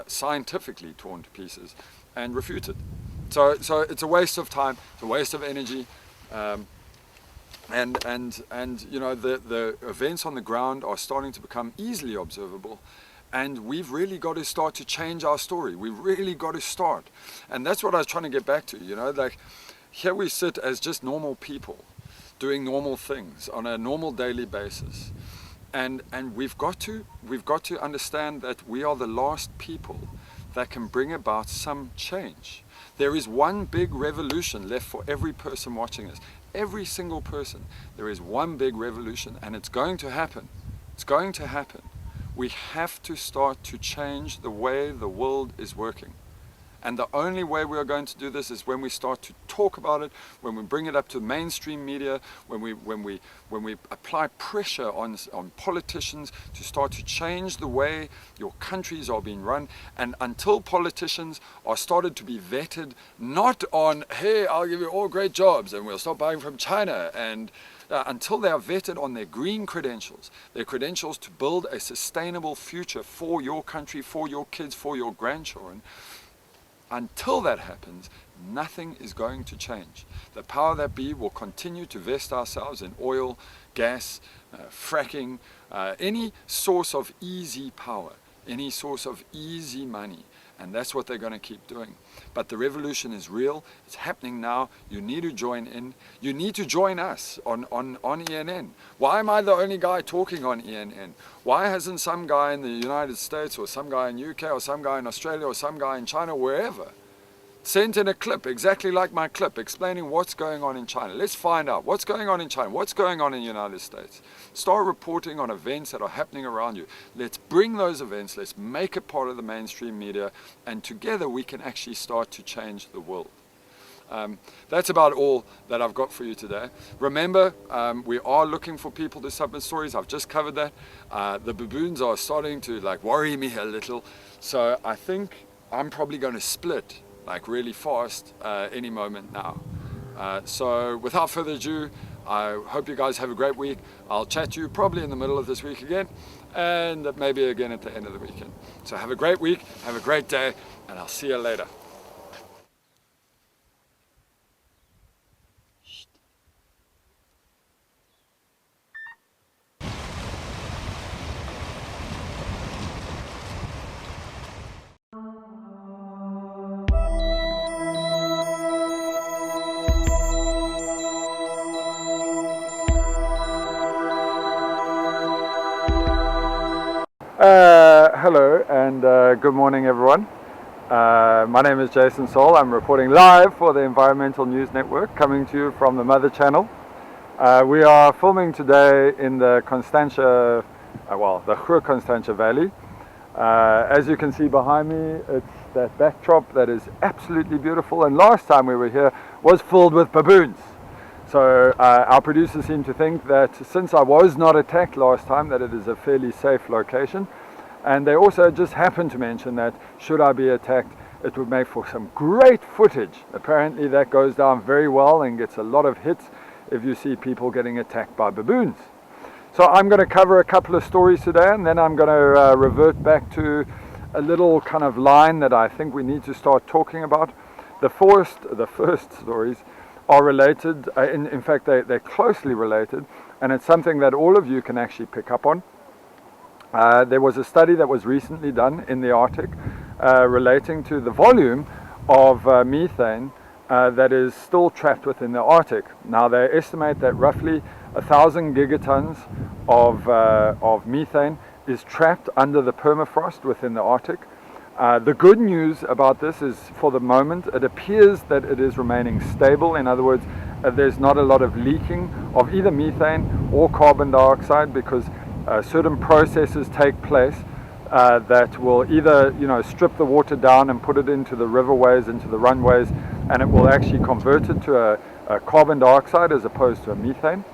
scientifically torn to pieces, and refuted. So it's a waste of time, it's a waste of energy. And you know, the events on the ground are starting to become easily observable, and we've really got to start to change our story. We've really got to start, and that's what I was trying to get back to. You know, like, here we sit as just normal people doing normal things on a normal daily basis, and we've got to understand that we are the last people that can bring about some change. There is one big revolution left for every person watching this. Every single person. There is one big revolution, and it's going to happen. It's going to happen. We have to start to change the way the world is working. And the only way we are going to do this is when we start to talk about it, when we bring it up to mainstream media, when we apply pressure on politicians to start to change the way your countries are being run. And until politicians are started to be vetted, not on, hey, I'll give you all great jobs and we'll stop buying from China, and until they are vetted on their green credentials, their credentials to build a sustainable future for your country, for your kids, for your grandchildren, until that happens, nothing is going to change. The power that be will continue to vest ourselves in oil, gas, fracking, any source of easy power, any source of easy money. And that's what they're going to keep doing. But the revolution is real. It's happening now. You need to join in. You need to join us on ENN. Why am I the only guy talking on ENN? Why hasn't some guy in the United States, or some guy in UK, or some guy in Australia, or some guy in China, wherever, sent in a clip exactly like my clip explaining what's going on in China? Let's find out what's going on in China, what's going on in the United States. Start reporting on events that are happening around you. Let's bring those events, let's make it part of the mainstream media, and together we can actually start to change the world. That's about all that I've got for you today. Remember, we are looking for people to submit stories. I've just covered that. The baboons are starting to worry me a little, so I think I'm probably going to split really fast any moment now. So without further ado, I hope you guys have a great week. I'll chat to you probably in the middle of this week again, and maybe again at the end of the weekend. So have a great week, have a great day, and I'll see you later. Hello and good morning everyone. My name is Jason Saul. I'm reporting live for the Environmental News Network, coming to you from the Mother Channel. We are filming today in the Constantia, the Hoër Constantia Valley. As you can see behind me, it's that backdrop that is absolutely beautiful, and last time we were here was filled with baboons. So our producers seem to think that since I was not attacked last time, that it is a fairly safe location. And they also just happened to mention that should I be attacked, it would make for some great footage. Apparently that goes down very well and gets a lot of hits if you see people getting attacked by baboons. So I'm going to cover a couple of stories today, and then I'm going to revert back to a little kind of line that I think we need to start talking about. The first stories are related, in fact they're closely related, and it's something that all of you can actually pick up on. There was a study that was recently done in the Arctic relating to the volume of methane that is still trapped within the Arctic. Now they estimate that roughly 1,000 gigatons of methane is trapped under the permafrost within the Arctic. The good news about this is, for the moment, it appears that it is remaining stable. In other words, there's not a lot of leaking of either methane or carbon dioxide, because certain processes take place that will either strip the water down and put it into the riverways, into the runways, and it will actually convert it to a carbon dioxide as opposed to a methane.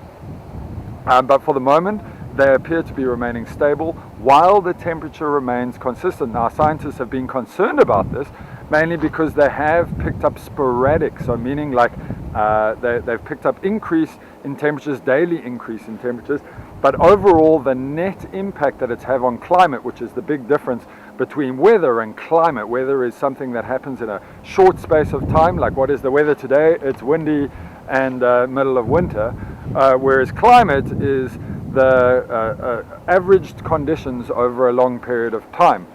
But for the moment, they appear to be remaining stable while the temperature remains consistent. Now, scientists have been concerned about this mainly because they have picked up sporadic, so meaning like they've picked up increase in temperatures, daily increase in temperatures, but overall the net impact that it's have on climate, which is the big difference between weather and climate. Weather is something that happens in a short space of time, like what is the weather today? It's windy and middle of winter, whereas climate is the averaged conditions over a long period of time.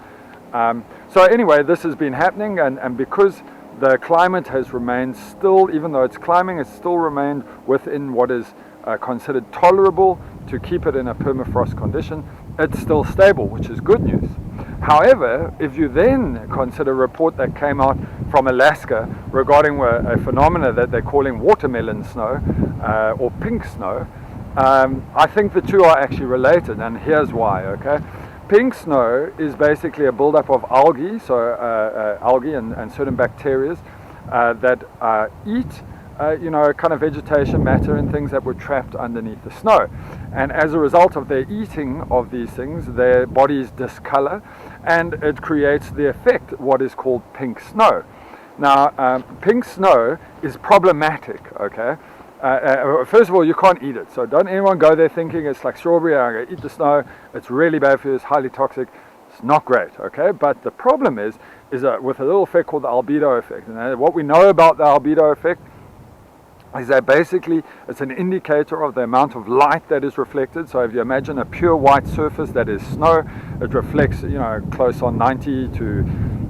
So anyway, this has been happening, and because the climate has remained still, even though it's climbing, it's still remained within what is considered tolerable to keep it in a permafrost condition, it's still stable, which is good news. However, if you then consider a report that came out from Alaska regarding a phenomena that they're calling watermelon snow or pink snow, I think the two are actually related, and here's why. Okay, pink snow is basically a buildup of algae, so algae and certain bacteria that eat kind of vegetation matter and things that were trapped underneath the snow. And as a result of their eating of these things, their bodies discolor, and it creates the effect, what is called pink snow. Now, pink snow is problematic, okay? First of all, you can't eat it, so don't anyone go there thinking it's like strawberry, I'm going to eat the snow, it's really bad for you, it's highly toxic. It's not great, okay? But the problem is with a little effect called the albedo effect. And what we know about the albedo effect is that basically it's an indicator of the amount of light that is reflected. So if you imagine a pure white surface that is snow, it reflects, close on 90 to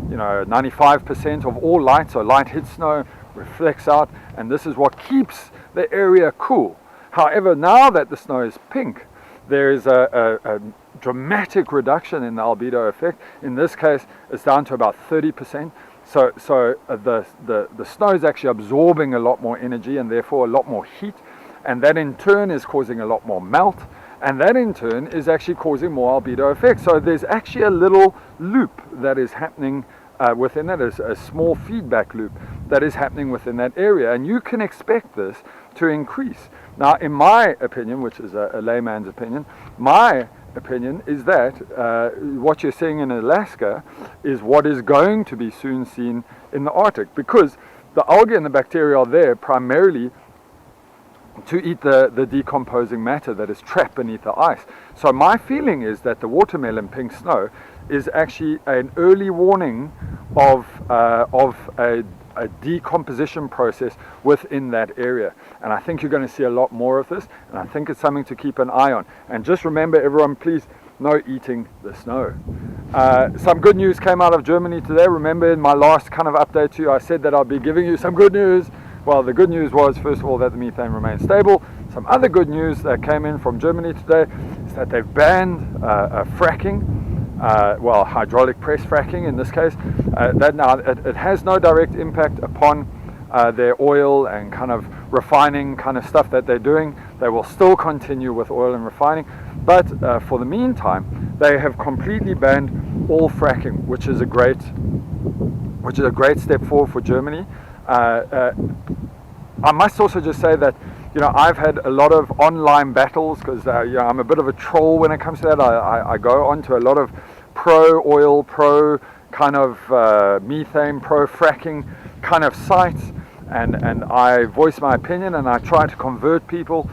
95% of all light. So light hits snow, reflects out, and this is what keeps the area cool. However, now that the snow is pink, there is a dramatic reduction in the albedo effect. In this case, it's down to about 30%. So the snow is actually absorbing a lot more energy and therefore a lot more heat, and that in turn is causing a lot more melt, and that in turn is actually causing more albedo effect. So there's actually a little loop that is happening within it, a small feedback loop that is happening within that area, and you can expect this to increase. Now, in my opinion, which is a layman's opinion, my opinion is that what you're seeing in Alaska is what is going to be soon seen in the Arctic, because the algae and the bacteria are there primarily to eat the decomposing matter that is trapped beneath the ice. So my feeling is that the watermelon pink snow is actually an early warning of a decomposition process within that area. And I think you're going to see a lot more of this, and I think it's something to keep an eye on. And just remember, everyone, please, no eating the snow. Some good news came out of Germany today. Remember, in my last kind of update to you, I said that I'll be giving you some good news. Well, the good news was, first of all, that the methane remains stable. Some other good news that came in from Germany today is that they've banned fracking. Hydraulic press fracking in this case. That now it has no direct impact upon their oil and kind of refining kind of stuff that they're doing. They will still continue with oil and refining, but for the meantime, they have completely banned all fracking, which is a great step forward for Germany. I must also just say that, I've had a lot of online battles because I'm a bit of a troll when it comes to that. I go onto a lot of pro-oil, pro kind of methane, pro-fracking kind of sites, and I voice my opinion and I try to convert people.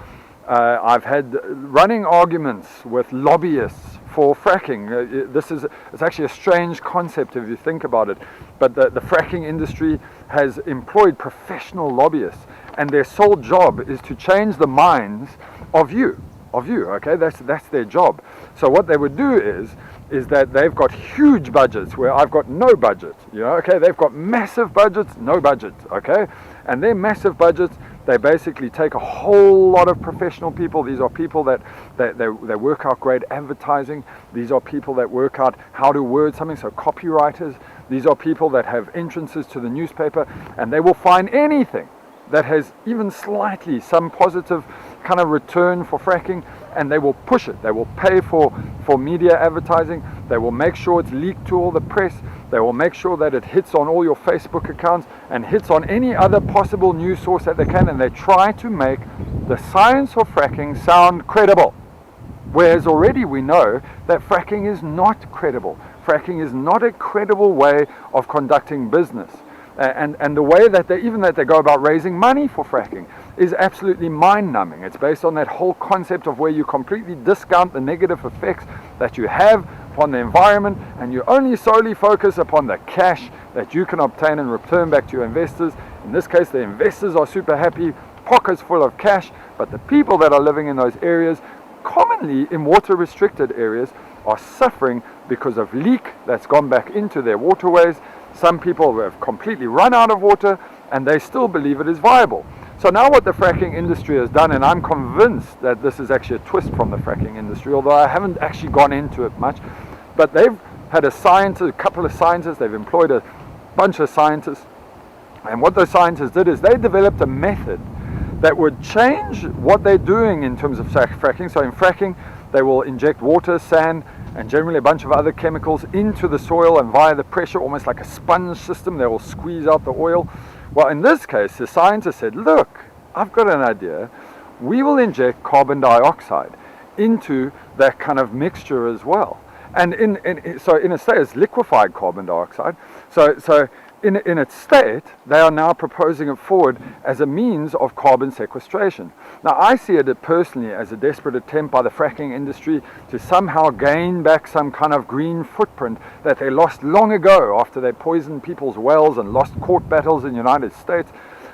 I've had running arguments with lobbyists for fracking. It's actually a strange concept if you think about it, but the fracking industry has employed professional lobbyists, and their sole job is to change the minds of you. Okay, that's their job. So what they would do is that they've got huge budgets where I've got no budget. Okay, they've got massive budgets, no budget. Okay, and their massive budgets, they basically take a whole lot of professional people. These are people that they work out great advertising. These are people that work out how to word something, so copywriters. These are people that have entrances to the newspaper, and they will find anything that has even slightly some positive kind of return for fracking, and they will push it. They will pay for media advertising. They will make sure it's leaked to all the press. They will make sure that it hits on all your Facebook accounts and hits on any other possible news source that they can, and they try to make the science of fracking sound credible. Whereas already we know that fracking is not credible. Fracking is not a credible way of conducting business. And the way that they go about raising money for fracking is absolutely mind-numbing. It's based on that whole concept of where you completely discount the negative effects that you have upon the environment, and you only solely focus upon the cash that you can obtain and return back to your investors. In this case, the investors are super happy, pockets full of cash, but the people that are living in those areas, commonly in water-restricted areas, are suffering because of leak that's gone back into their waterways. Some people have completely run out of water, and they still believe it is viable. So now what the fracking industry has done, and I'm convinced that this is actually a twist from the fracking industry, although I haven't actually gone into it much, but they've had a couple of scientists, they've employed a bunch of scientists, and what those scientists did is they developed a method that would change what they're doing in terms of fracking. So in fracking, they will inject water, sand, and generally a bunch of other chemicals into the soil, and via the pressure, almost like a sponge system, they will squeeze out the oil. Well, in this case, the scientists said, look, I've got an idea. We will inject carbon dioxide into that kind of mixture as well. And so in a state, it's liquefied carbon dioxide. So in its state, they are now proposing it forward as a means of carbon sequestration. Now, I see it personally as a desperate attempt by the fracking industry to somehow gain back some kind of green footprint that they lost long ago after they poisoned people's wells and lost court battles in the United States.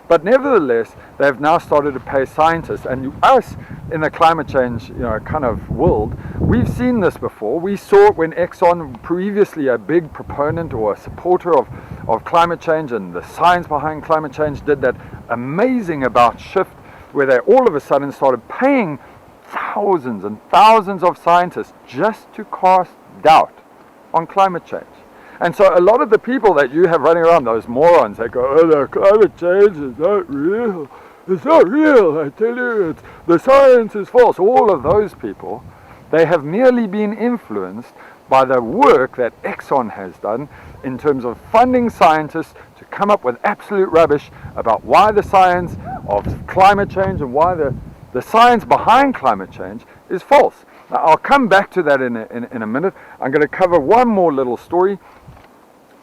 But nevertheless, they've now started to pay scientists, and us in the climate change, kind of world, we've seen this before. We saw it when Exxon, previously a big proponent or a supporter of climate change and the science behind climate change, did that amazing about shift where they all of a sudden started paying thousands and thousands of scientists just to cast doubt on climate change. And so a lot of the people that you have running around, those morons, they go, oh, the climate change is not real. It's not real, I tell you. The science is false. All of those people, they have merely been influenced by the work that Exxon has done in terms of funding scientists to come up with absolute rubbish about why the science of climate change and why the science behind climate change is false. Now, I'll come back to that in a minute. I'm going to cover one more little story.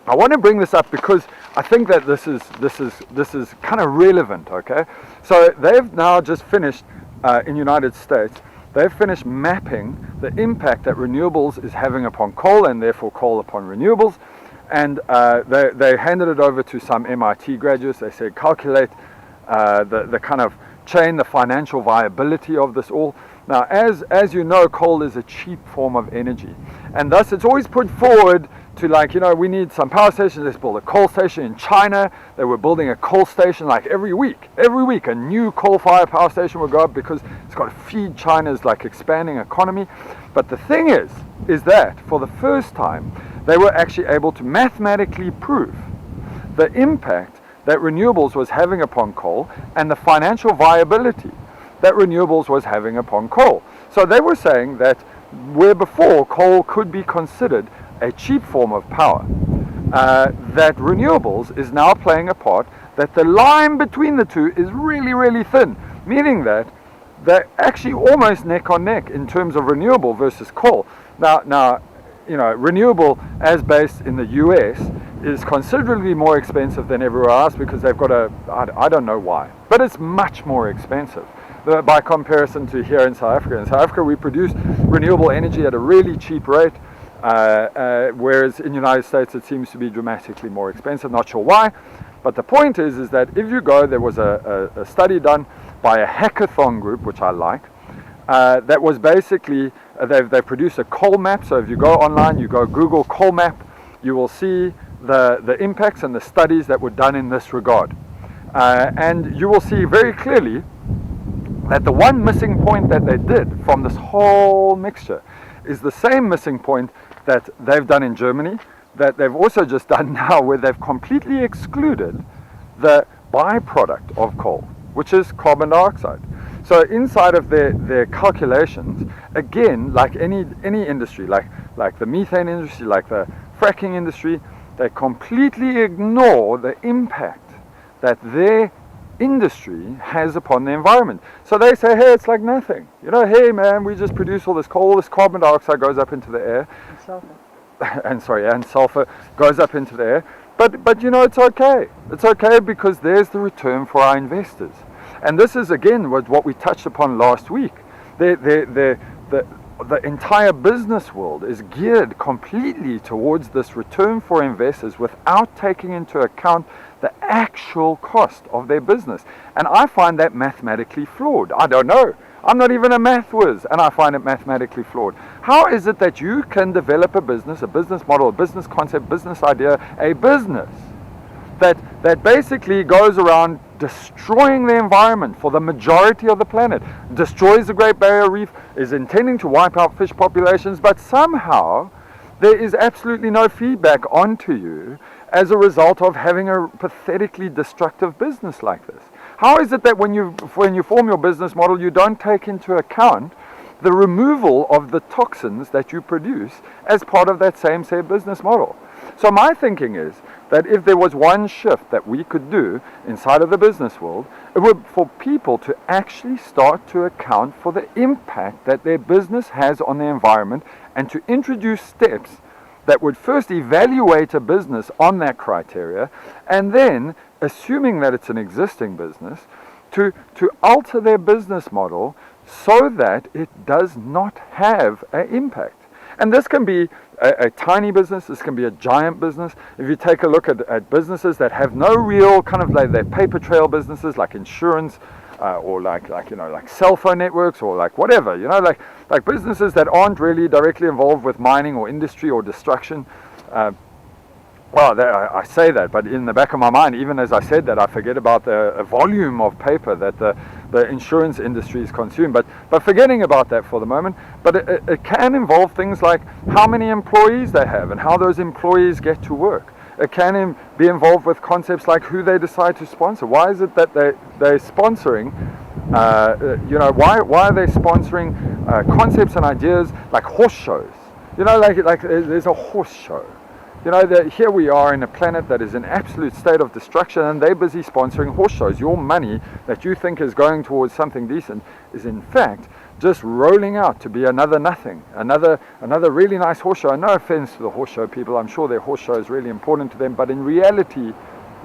I want to bring this up because I think that this is kind of relevant, okay? So they've now just finished in the United States, they've finished mapping the impact that renewables is having upon coal, and therefore coal upon renewables. And they handed it over to some MIT graduates. They said, calculate the kind of chain, the financial viability of this all. Now, as you know, coal is a cheap form of energy, and thus it's always put forward to we need some power stations. Let's build a coal station. In China, they were building a coal station like every week. Every week a new coal-fired power station will go up because it's got to feed China's expanding economy. But the thing is that for the first time, they were actually able to mathematically prove the impact that renewables was having upon coal and the financial viability that renewables was having upon coal. So they were saying that where before coal could be considered a cheap form of power, that renewables is now playing a part, that the line between the two is really, really thin, meaning that they're actually almost neck on neck in terms of renewable versus coal. Now, renewable as based in the US is considerably more expensive than everywhere else because they've got I don't know why, but it's much more expensive by comparison to here in South Africa. In South Africa, we produce renewable energy at a really cheap rate, whereas in the United States it seems to be dramatically more expensive. Not sure why, but the point is that if you go, there was a study done by a hackathon group, which I like, that was basically, they produced a coal map. So if you go online, you go Google coal map, you will see the impacts and the studies that were done in this regard. And you will see very clearly that the one missing point that they did from this whole mixture is the same missing point that they've done in Germany, that they've also just done now, where they've completely excluded the byproduct of coal, which is carbon dioxide. So inside of their calculations, again, like any industry, like the methane industry, like the fracking industry, they completely ignore the impact that their industry has upon the environment. So they say, hey, it's like nothing. Hey man, we just produce all this coal, this carbon dioxide goes up into the air. And sulfur. and sulfur goes up into the air. But it's okay. It's okay because there's the return for our investors. And this is again what we touched upon last week. The entire business world is geared completely towards this return for investors without taking into account the actual cost of their business. And I find that mathematically flawed. I don't know. I'm not even a math whiz, and I find it mathematically flawed. How is it that you can develop a business model, a business concept, business idea, a business that basically goes around destroying the environment for the majority of the planet, destroys the Great Barrier Reef, is intending to wipe out fish populations, but somehow there is absolutely no feedback onto you as a result of having a pathetically destructive business like this? How is it that when you form your business model, you don't take into account the removal of the toxins that you produce as part of that same business model? So my thinking is that if there was one shift that we could do inside of the business world, it would for people to actually start to account for the impact that their business has on the environment, and to introduce steps that would first evaluate a business on that criteria, and then, assuming that it's an existing business, to alter their business model so that it does not have an impact. And this can be a tiny business, this can be a giant business. If you take a look at businesses that have no real kind of like their paper trail businesses, like insurance, or like cell phone networks, or like whatever, like businesses that aren't really directly involved with mining or industry or destruction. I say that, but in the back of my mind, even as I said that, I forget about the volume of paper that the insurance industry is consumed. But forgetting about that for the moment, but it can involve things like how many employees they have and how those employees get to work. It can be involved with concepts like who they decide to sponsor. Why is it that they're sponsoring? Why are they sponsoring concepts and ideas like horse shows? Like there's a horse show. That here we are in a planet that is in absolute state of destruction, and they're busy sponsoring horse shows. Your money that you think is going towards something decent is in fact just rolling out to be another nothing, another really nice horse show. And no offense to the horse show people, I'm sure their horse show is really important to them, but in reality,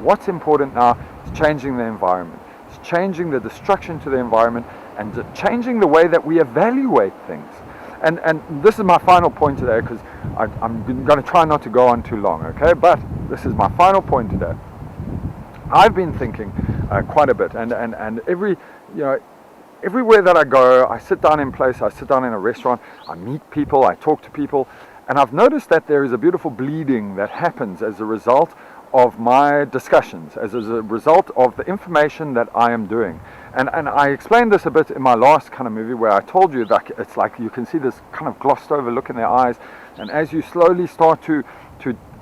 what's important now is changing the environment. It's changing the destruction to the environment and changing the way that we evaluate things. And this is my final point today, because I'm going to try not to go on too long, okay? But this is my final point today. I've been thinking quite a bit, and everywhere that I go, I sit down in place, I sit down in a restaurant, I meet people, I talk to people, and I've noticed that there is a beautiful bleeding that happens as a result of my discussions, as a result of the information that I am doing. And I explained this a bit in my last kind of movie, where I told you that it's like you can see this kind of glossed over look in their eyes, and as you slowly start to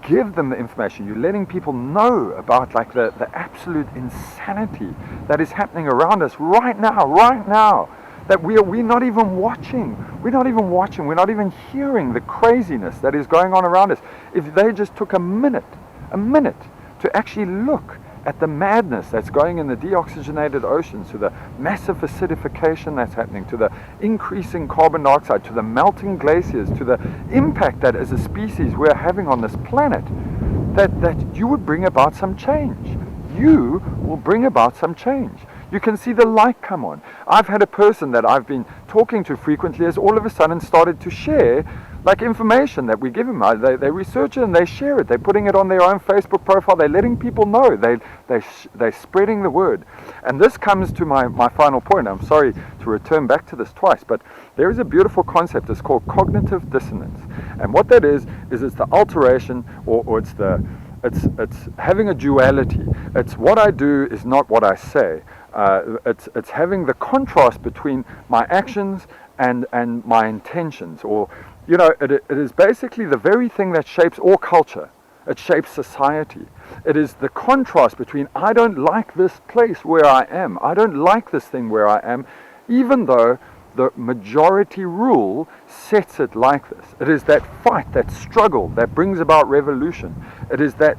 give them the information, you're letting people know about like the absolute insanity that is happening around us right now. that we're not even watching. We're not even watching. We're not even hearing the craziness that is going on around us. If they just took a minute to actually look at the madness that's going in the deoxygenated oceans, to the massive acidification that's happening, to the increasing carbon dioxide, to the melting glaciers, to the impact that as a species we're having on this planet, that you would bring about some change. You will bring about some change. You can see the light come on. I've had a person that I've been talking to frequently has all of a sudden started to share like information that we give them. They research it and they share it. They're putting it on their own Facebook profile. They're letting people know. They're spreading the word. And this comes to my final point. I'm sorry to return back to this twice, but there is a beautiful concept. It's called cognitive dissonance. And what that is it's the alteration, or it's having a duality. It's what I do is not what I say. It's having the contrast between my actions and my intentions, or it is basically the very thing that shapes all culture. It shapes society. It is the contrast between I don't like this place where I am. I don't like this thing where I am, even though the majority rule sets it like this. It is that fight, that struggle that brings about revolution. It is that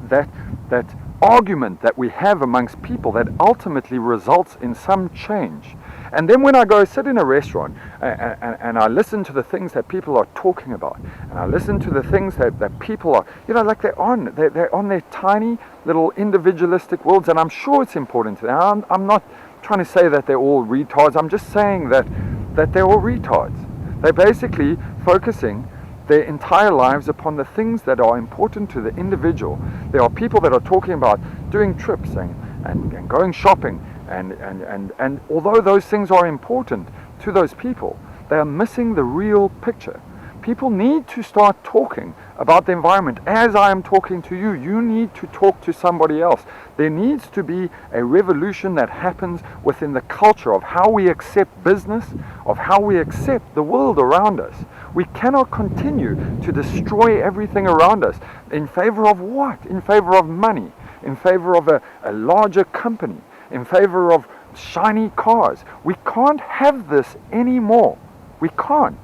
argument that we have amongst people that ultimately results in some change. And then when I go sit in a restaurant and I listen to the things that people are talking about, and I listen to the things that people are, like they're on their tiny little individualistic worlds, and I'm sure it's important to them. I'm not trying to say that they're all retards. I'm just saying that they're all retards. They're basically focusing their entire lives upon the things that are important to the individual. There are people that are talking about doing trips and going shopping, and although those things are important to those people, they are missing the real picture. People need to start talking about the environment. As I am talking to you, you need to talk to somebody else. There needs to be a revolution that happens within the culture of how we accept business, of how we accept the world around us. We cannot continue to destroy everything around us in favor of what? In favor of money, in favor of a larger company, in favor of shiny cars. We can't have this anymore. We can't.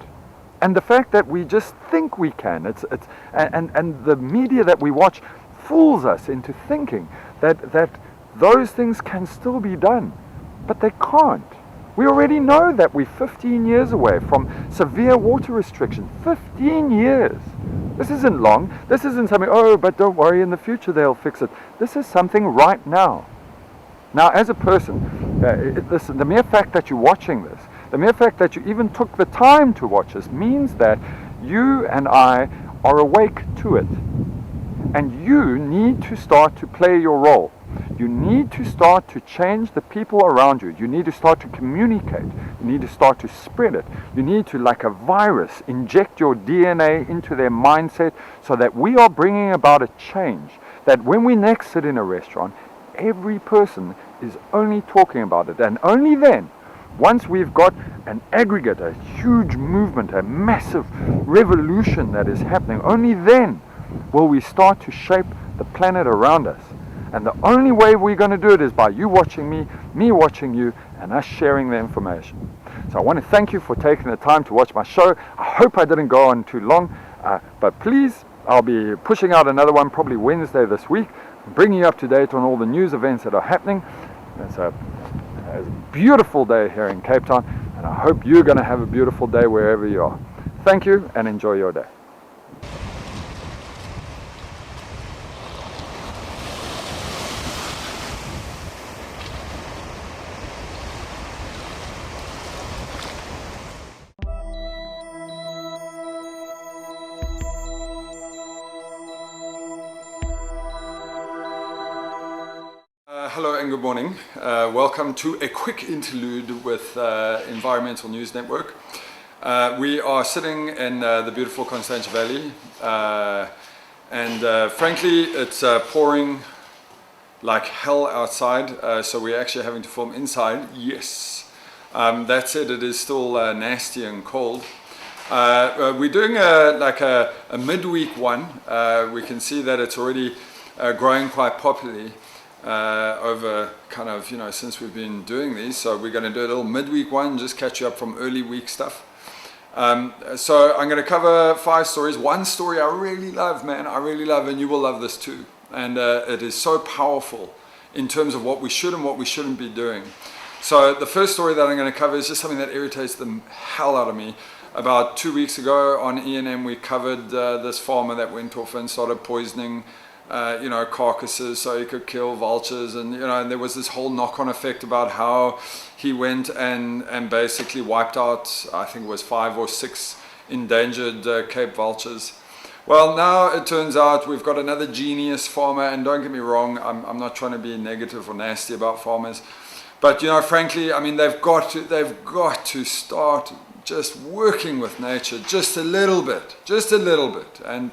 And the fact that we just think we can, and the media that we watch fools us into thinking that those things can still be done, but they can't. We already know that we're 15 years away from severe water restriction. 15 years. This isn't long. This isn't something, but don't worry, in the future they'll fix it. This is something right now. Now, as a person, the mere fact that you're watching this, the mere fact that you even took the time to watch this means that you and I are awake to it. And you need to start to play your role. You need to start to change the people around you. You need to start to communicate. You need to start to spread it. You need to, like a virus, inject your DNA into their mindset so that we are bringing about a change. That when we next sit in a restaurant, every person is only talking about it. And only then, once we've got an aggregate, a huge movement, a massive revolution that is happening, only then will we start to shape the planet around us. And the only way we're going to do it is by you watching me watching you, and us sharing the information. So I want to thank you for taking the time to watch my show. I hope I didn't go on too long, but please, I'll be pushing out another one probably Wednesday this week, bringing you up to date on all the news events that are happening. It's a beautiful day here in Cape Town, and I hope you're going to have a beautiful day wherever you are. Thank you, and enjoy your day. Hello and good morning. Welcome to a quick interlude with Environmental News Network. We are sitting in the beautiful Constantia Valley, and frankly it's pouring like hell outside, so we're actually having to film inside. Yes, that said, it is still nasty and cold. We're doing a midweek one. We can see that it's already growing quite popularly. over kind of, since we've been doing these. So we're going to do a little midweek one, just catch you up from early week stuff. So I'm going to cover 5 stories. One story I really love, man, I really love, and you will love this too. And it is so powerful in terms of what we should and what we shouldn't be doing. So the first story that I'm going to cover is just something that irritates the hell out of me. About 2 weeks ago on E&M, we covered this farmer that went off and started poisoning carcasses so he could kill vultures, and and there was this whole knock-on effect about how he went and basically wiped out, I think it was 5 or 6 endangered Cape vultures. Well, now it turns out we've got another genius farmer, and don't get me wrong, I'm not trying to be negative or nasty about farmers, but frankly, I mean, they've got to start just working with nature just a little bit, and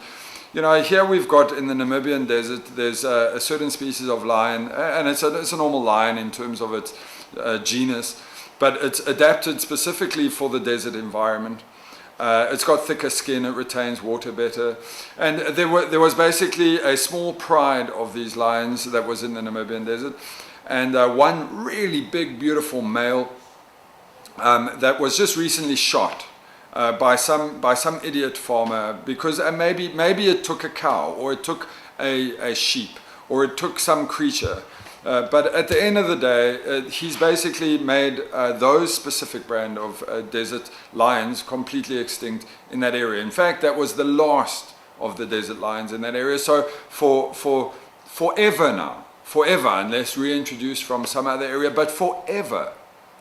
here we've got in the Namibian desert, there's a certain species of lion, and it's a normal lion in terms of its genus, but it's adapted specifically for the desert environment. It's got thicker skin, it retains water better, and there was basically a small pride of these lions that was in the Namibian desert, and one really big, beautiful male that was just recently shot. By some idiot farmer, because maybe it took a cow, or it took a sheep, or it took some creature, but at the end of the day, he's basically made those specific brand of desert lions completely extinct in that area. In fact, that was the last of the desert lions in that area. So for forever now, unless reintroduced from some other area, but forever,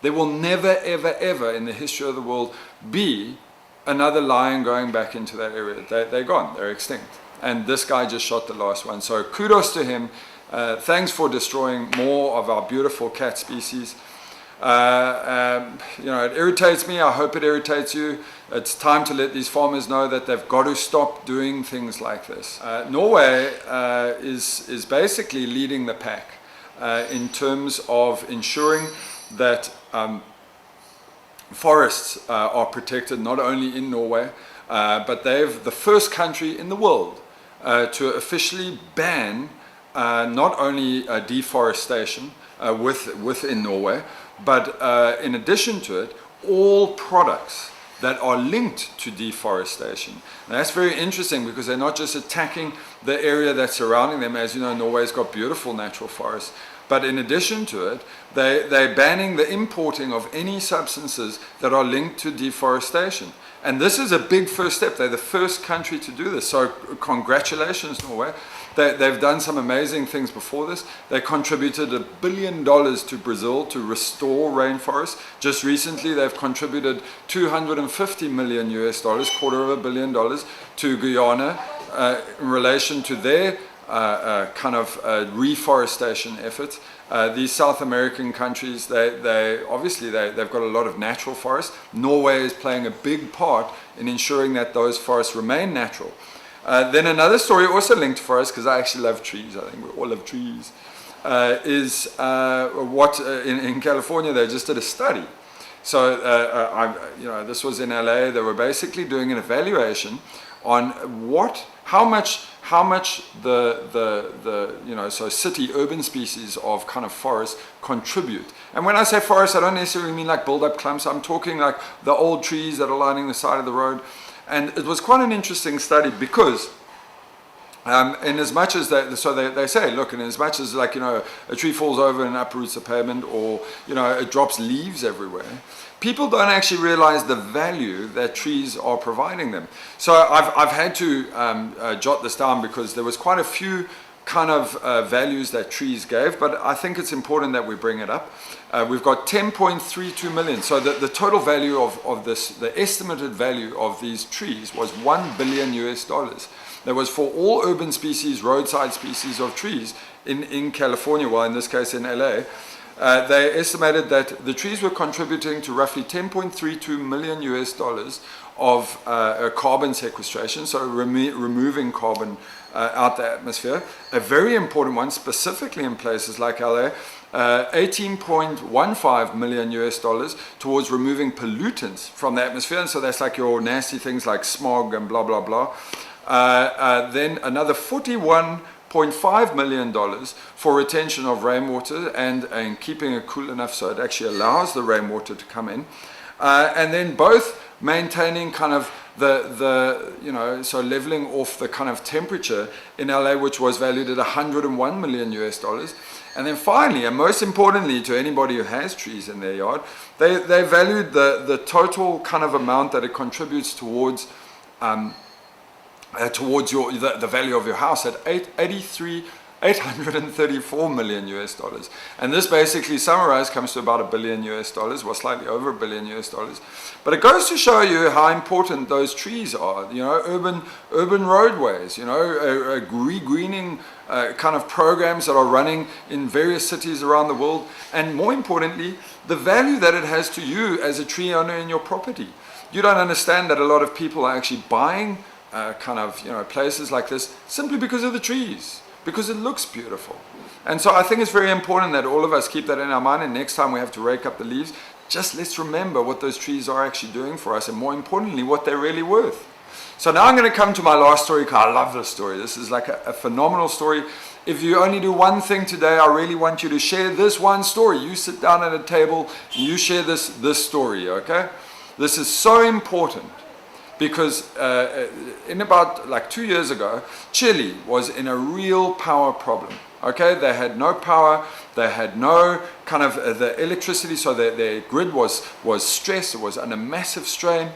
there will never, ever, ever in the history of the world be another lion going back into that area. They're gone. They're extinct. And this guy just shot the last one. So kudos to him. Thanks for destroying more of our beautiful cat species. It irritates me. I hope it irritates you. It's time to let these farmers know that they've got to stop doing things like this. Norway is basically leading the pack in terms of ensuring that forests are protected, not only in Norway, but they're the first country in the world to officially ban not only deforestation within Norway, but in addition to it, all products that are linked to deforestation. And that's very interesting, because they're not just attacking the area that's surrounding them. As you know, Norway's got beautiful natural forests. But in addition to it, they're banning the importing of any substances that are linked to deforestation. And this is a big first step. They're the first country to do this. So congratulations, Norway. They've done some amazing things before this. They contributed $1 billion to Brazil to restore rainforests. Just recently, they've contributed $250 million, $250 million to Guyana in relation to their reforestation efforts. These South American countries, they've got a lot of natural forests. Norway is playing a big part in ensuring that those forests remain natural. Then another story also linked to forests, because I actually love trees. I think we all love trees. Is what in California they just did a study. So this was in LA. They were basically doing an evaluation on how much so city urban species of kind of forests contribute. And when I say forest, I don't necessarily mean like build up clumps. I'm talking like the old trees that are lining the side of the road. And it was quite an interesting study, because in as much as they say, look, in as much as a tree falls over and uproots the pavement, or it drops leaves everywhere, people don't actually realize the value that trees are providing them. So I've had to jot this down, because there was quite a few kind of values that trees gave, but I think it's important that we bring it up. We've got 10.32 million. So the total value of this, the estimated value of these trees was $1 billion. That was for all urban species, roadside species of trees in California, well, in this case in LA. They estimated that the trees were contributing to roughly $10.32 million of carbon sequestration, so removing carbon out the atmosphere. A very important one, specifically in places like LA, $18.15 million towards removing pollutants from the atmosphere, and so that's like your nasty things like smog and blah blah blah. Then another $0.5 million for retention of rainwater and keeping it cool enough so it actually allows the rainwater to come in. And then both maintaining kind of so leveling off the kind of temperature in LA, which was valued at $101 million US. And then finally, and most importantly to anybody who has trees in their yard, they valued the total kind of amount that it contributes towards the value of your house at $834 million US. And this basically summarized comes to about $1 billion US, or slightly over $1 billion US. But it goes to show you how important those trees are. Urban roadways, regreening kind of programs that are running in various cities around the world, and more importantly, the value that it has to you as a tree owner in your property. You don't understand that a lot of people are actually buying places like this simply because of the trees, because it looks beautiful. And so I think it's very important that all of us keep that in our mind, and next time we have to rake up the leaves, just let's remember what those trees are actually doing for us, and more importantly, what they're really worth. So now I'm going to come to my last story, because I love this story. This is like a phenomenal story. If you only do one thing today, I really want you to share this one story. You sit down at a table, and you share this story, okay? This is so important. Because in about 2 years ago, Chile was in a real power problem. Okay, they had no power, they had no kind of the electricity, so their grid was stressed, it was under massive strain.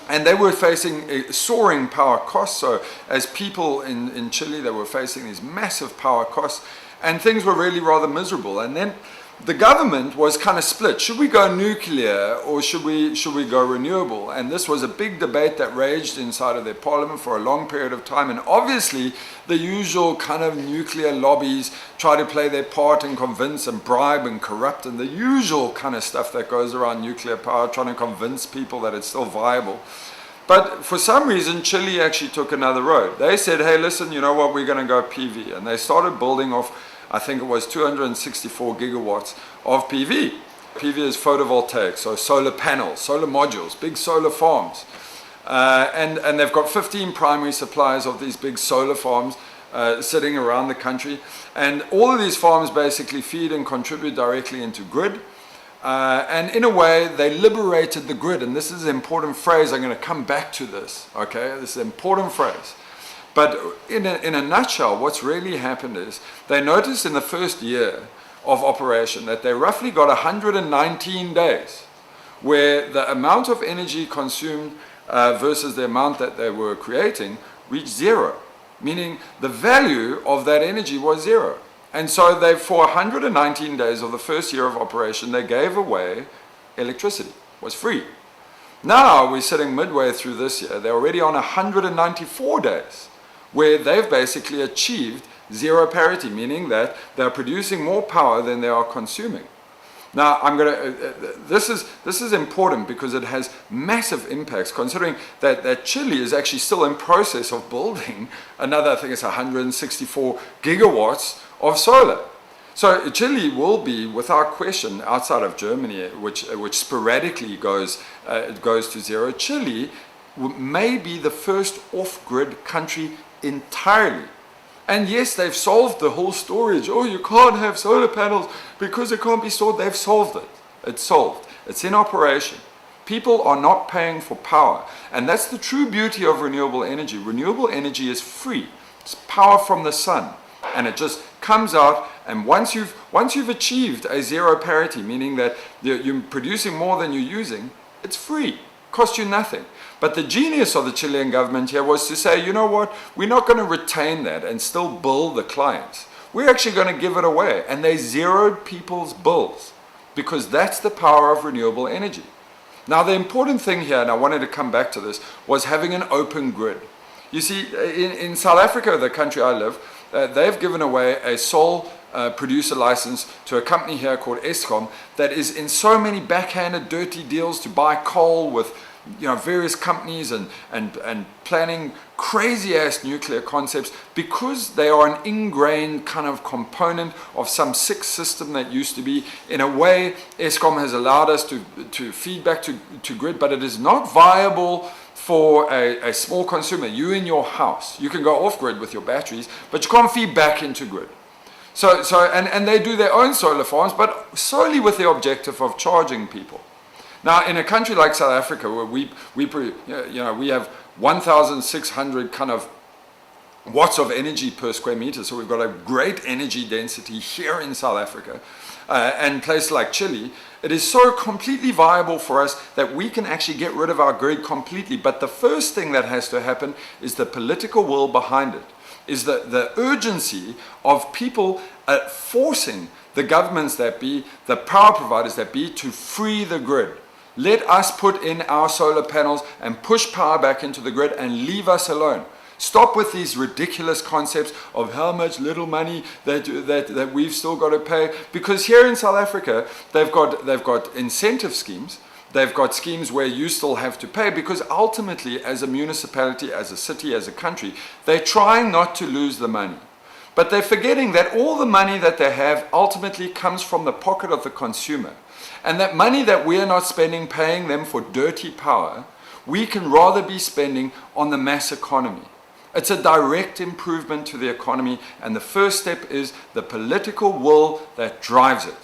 And they were facing soaring power costs. So as people in Chile, they were facing these massive power costs, and things were really rather miserable. And then the government was kind of split. Should we go nuclear or should we go renewable? And this was a big debate that raged inside of their parliament for a long period of time. And obviously, the usual kind of nuclear lobbies try to play their part and convince and bribe and corrupt, and the usual kind of stuff that goes around nuclear power, trying to convince people that it's still viable. But for some reason, Chile actually took another road. They said, hey, listen, you know what, we're going to go PV. And they started building off, I think it was 264 gigawatts of PV. PV is photovoltaic, so solar panels, solar modules, big solar farms. And they've got 15 primary suppliers of these big solar farms sitting around the country. And all of these farms basically feed and contribute directly into grid. And in a way, they liberated the grid. And this is an important phrase. I'm going to come back to this, okay? This is an important phrase. But in a nutshell, what's really happened is they noticed in the first year of operation that they roughly got 119 days where the amount of energy consumed versus the amount that they were creating reached zero, meaning the value of that energy was zero. And so they, for 119 days of the first year of operation, they gave away electricity. It was free. Now we're sitting midway through this year. They're already on 194 days where they've basically achieved zero parity, meaning that they're producing more power than they are consuming. Now, this is important because it has massive impacts, considering that Chile is actually still in process of building another, I think it's 164 gigawatts of solar. So Chile will be, without question, outside of Germany, which sporadically goes to zero. Chile may be the first off-grid country entirely. And yes, they've solved the whole storage. Oh, you can't have solar panels because it can't be stored. They've solved it. It's solved. It's in operation. People are not paying for power. And that's the true beauty of renewable energy. Renewable energy is free. It's power from the sun. And it just comes out, and once you've achieved a zero parity, meaning that you're producing more than you're using, it's free. Costs you nothing. But the genius of the Chilean government here was to say, you know what, we're not going to retain that and still bill the clients. We're actually going to give it away. And they zeroed people's bills because that's the power of renewable energy. Now, the important thing here, and I wanted to come back to this, was having an open grid. You see, in South Africa, the country I live, they've given away a sole producer license to a company here called Eskom that is in so many backhanded, dirty deals to buy coal with various companies and planning crazy-ass nuclear concepts because they are an ingrained kind of component of some sick system that used to be. In a way, Eskom has allowed us to feed back to grid, but it is not viable for a small consumer, you in your house, you can go off grid with your batteries, but you can't feed back into grid. And they do their own solar farms, but solely with the objective of charging people. Now, in a country like South Africa, where we have 1,600 kind of watts of energy per square meter, so we've got a great energy density here in South Africa, and places like Chile, it is so completely viable for us that we can actually get rid of our grid completely. But the first thing that has to happen is the political will behind it, is the urgency of people forcing the governments that be, the power providers that be, to free the grid. Let us put in our solar panels and push power back into the grid and leave us alone. Stop with these ridiculous concepts of how much little money that we've still got to pay. Because here in South Africa, they've got incentive schemes. They've got schemes where you still have to pay, because ultimately, as a municipality, as a city, as a country, they're trying not to lose the money. But they're forgetting that all the money that they have ultimately comes from the pocket of the consumer. And that money that we're not spending paying them for dirty power, we can rather be spending on the mass economy. It's a direct improvement to the economy, and the first step is the political will that drives it.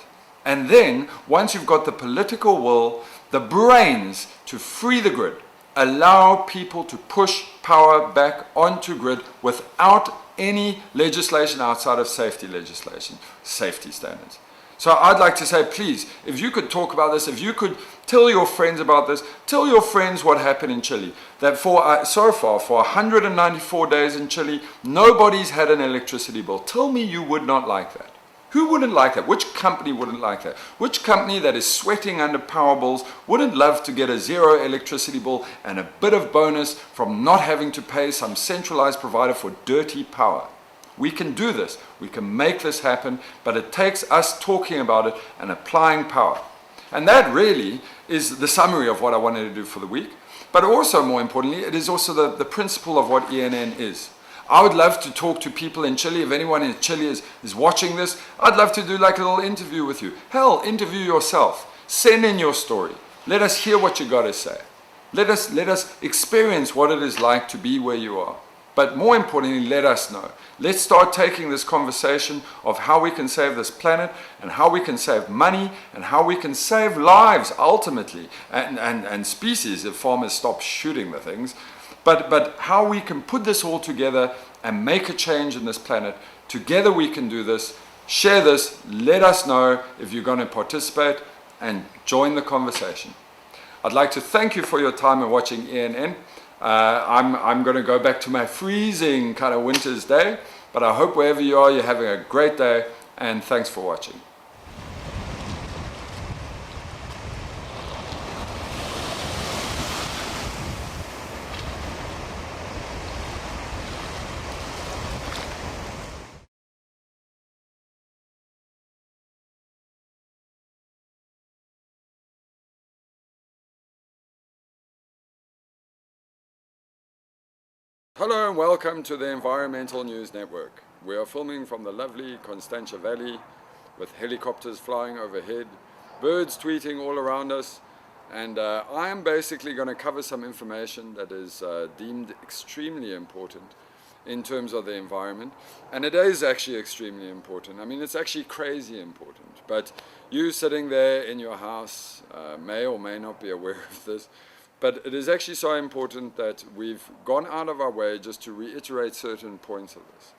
And then, once you've got the political will, the brains to free the grid, allow people to push power back onto grid without any legislation outside of safety legislation, safety standards. So I'd like to say, please, if you could talk about this, if you could tell your friends about this, tell your friends what happened in Chile. That so far, for 194 days in Chile, nobody's had an electricity bill. Tell me you would not like that. Who wouldn't like that? Which company wouldn't like that? Which company that is sweating under power bills wouldn't love to get a zero electricity bill and a bit of bonus from not having to pay some centralized provider for dirty power? We can do this. We can make this happen, but it takes us talking about it and applying power. And that really is the summary of what I wanted to do for the week. But also, more importantly, it is also the principle of what ENN is. I would love to talk to people in Chile. If anyone in Chile is watching this, I'd love to do like a little interview with you. Hell, interview yourself. Send in your story. Let us hear what you got to say. Let us experience what it is like to be where you are. But more importantly, let us know. Let's start taking this conversation of how we can save this planet, and how we can save money, and how we can save lives ultimately, and species if farmers stop shooting the things. But how we can put this all together and make a change in this planet. Together we can do this. Share this. Let us know if you're going to participate and join the conversation. I'd like to thank you for your time and watching ENN. I'm going to go back to my freezing kind of winter's day, but I hope wherever you are, you're having a great day, and thanks for watching. Hello and welcome to the Environmental News Network. We are filming from the lovely Constantia Valley with helicopters flying overhead, birds tweeting all around us, and I am basically going to cover some information that is deemed extremely important in terms of the environment, and it is actually extremely important. I mean, it's actually crazy important, but you sitting there in your house may or may not be aware of this. But it is actually so important that we've gone out of our way just to reiterate certain points of this.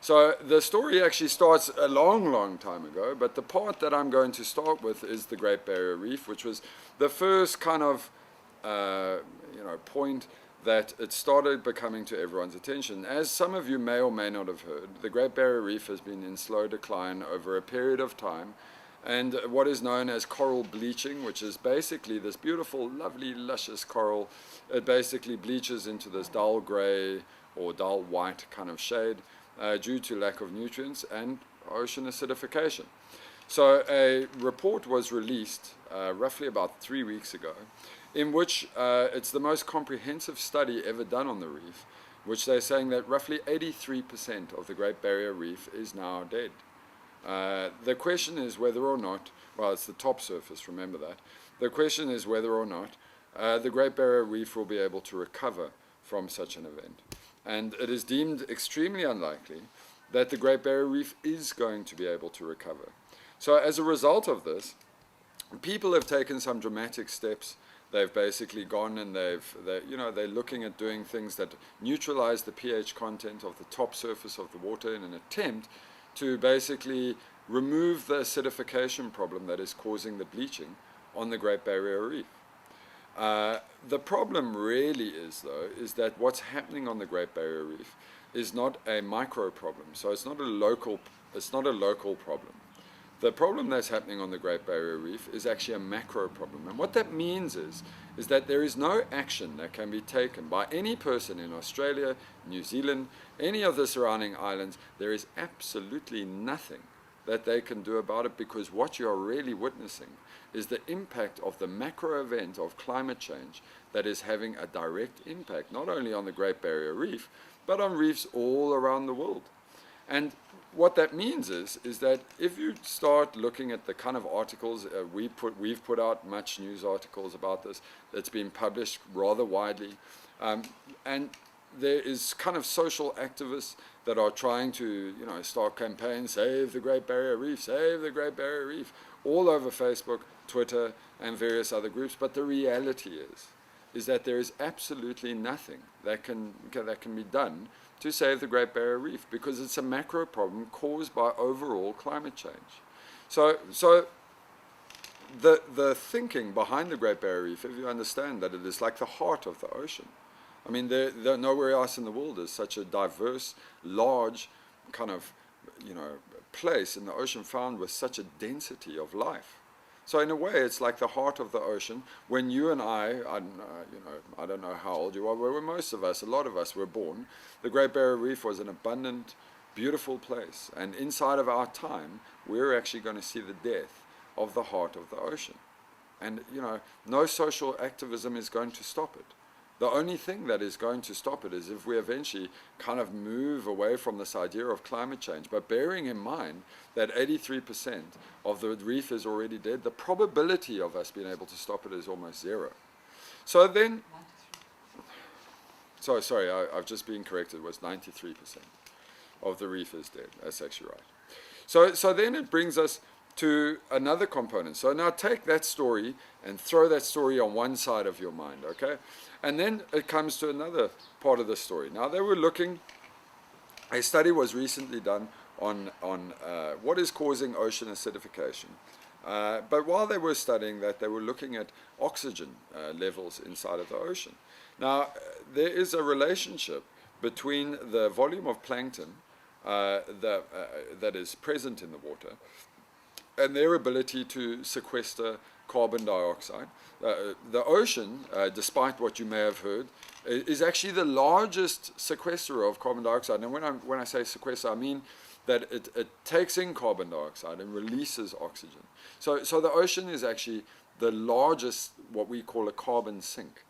So the story actually starts a long time ago, but the part that I'm going to start with is the Great Barrier Reef, which was the first kind of point that it started becoming to everyone's attention. As some of you may or may not have heard, the Great Barrier Reef has been in slow decline over a period of time. And what is known as coral bleaching, which is basically this beautiful, lovely, luscious coral, it basically bleaches into this dull gray or dull white kind of shade due to lack of nutrients and ocean acidification. So a report was released roughly about 3 weeks ago, in which it's the most comprehensive study ever done on the reef, which they're saying that roughly 83% of the Great Barrier Reef is now dead. The question is whether or not, well, it's the top surface, remember that. The question is whether or not the Great Barrier Reef will be able to recover from such an event. And it is deemed extremely unlikely that the Great Barrier Reef is going to be able to recover. So as a result of this, people have taken some dramatic steps. They've basically gone and they're looking at doing things that neutralize the pH content of the top surface of the water in an attempt to basically remove the acidification problem that is causing the bleaching on the Great Barrier Reef. The problem really is, though, is that what's happening on the Great Barrier Reef is not a micro problem. So it's not a local problem. The problem that's happening on the Great Barrier Reef is actually a macro problem. And what that means is that there is no action that can be taken by any person in Australia, New Zealand, any of the surrounding islands. There is absolutely nothing that they can do about it, because what you are really witnessing is the impact of the macro event of climate change that is having a direct impact not only on the Great Barrier Reef, but on reefs all around the world. And what that means is that if you start looking at the kind of articles we've put out much news articles about this, that's been published rather widely, and there is kind of social activists that are trying to start campaigns, save the Great Barrier Reef, save the Great Barrier Reef, all over Facebook, Twitter, and various other groups. But the reality is that there is absolutely nothing that can be done to save the Great Barrier Reef, because it's a macro problem caused by overall climate change. So the thinking behind the Great Barrier Reef, if you understand that it is like the heart of the ocean. I mean, there nowhere else in the world is such a diverse, large kind of place in the ocean found with such a density of life. So in a way, it's like the heart of the ocean. When you and I don't know how old you are, where most of us, a lot of us were born, the Great Barrier Reef was an abundant, beautiful place. And inside of our time, we're actually going to see the death of the heart of the ocean. And, no social activism is going to stop it. The only thing that is going to stop it is if we eventually kind of move away from this idea of climate change. But bearing in mind that 83% of the reef is already dead, the probability of us being able to stop it is almost zero. So then, sorry, I've just been corrected, it was 93% of the reef is dead. That's actually right. So then it brings us to another component. So now take that story and throw that story on one side of your mind, okay? And then it comes to another part of the story. Now they were looking, a study was recently done on what is causing ocean acidification. But while they were studying that, they were looking at oxygen levels inside of the ocean. Now there is a relationship between the volume of plankton that is present in the water and their ability to sequester carbon dioxide. The ocean, despite what you may have heard, is actually the largest sequesterer of carbon dioxide. And when I say sequester, I mean that it takes in carbon dioxide and releases oxygen. So the ocean is actually the largest, what we call a carbon sink.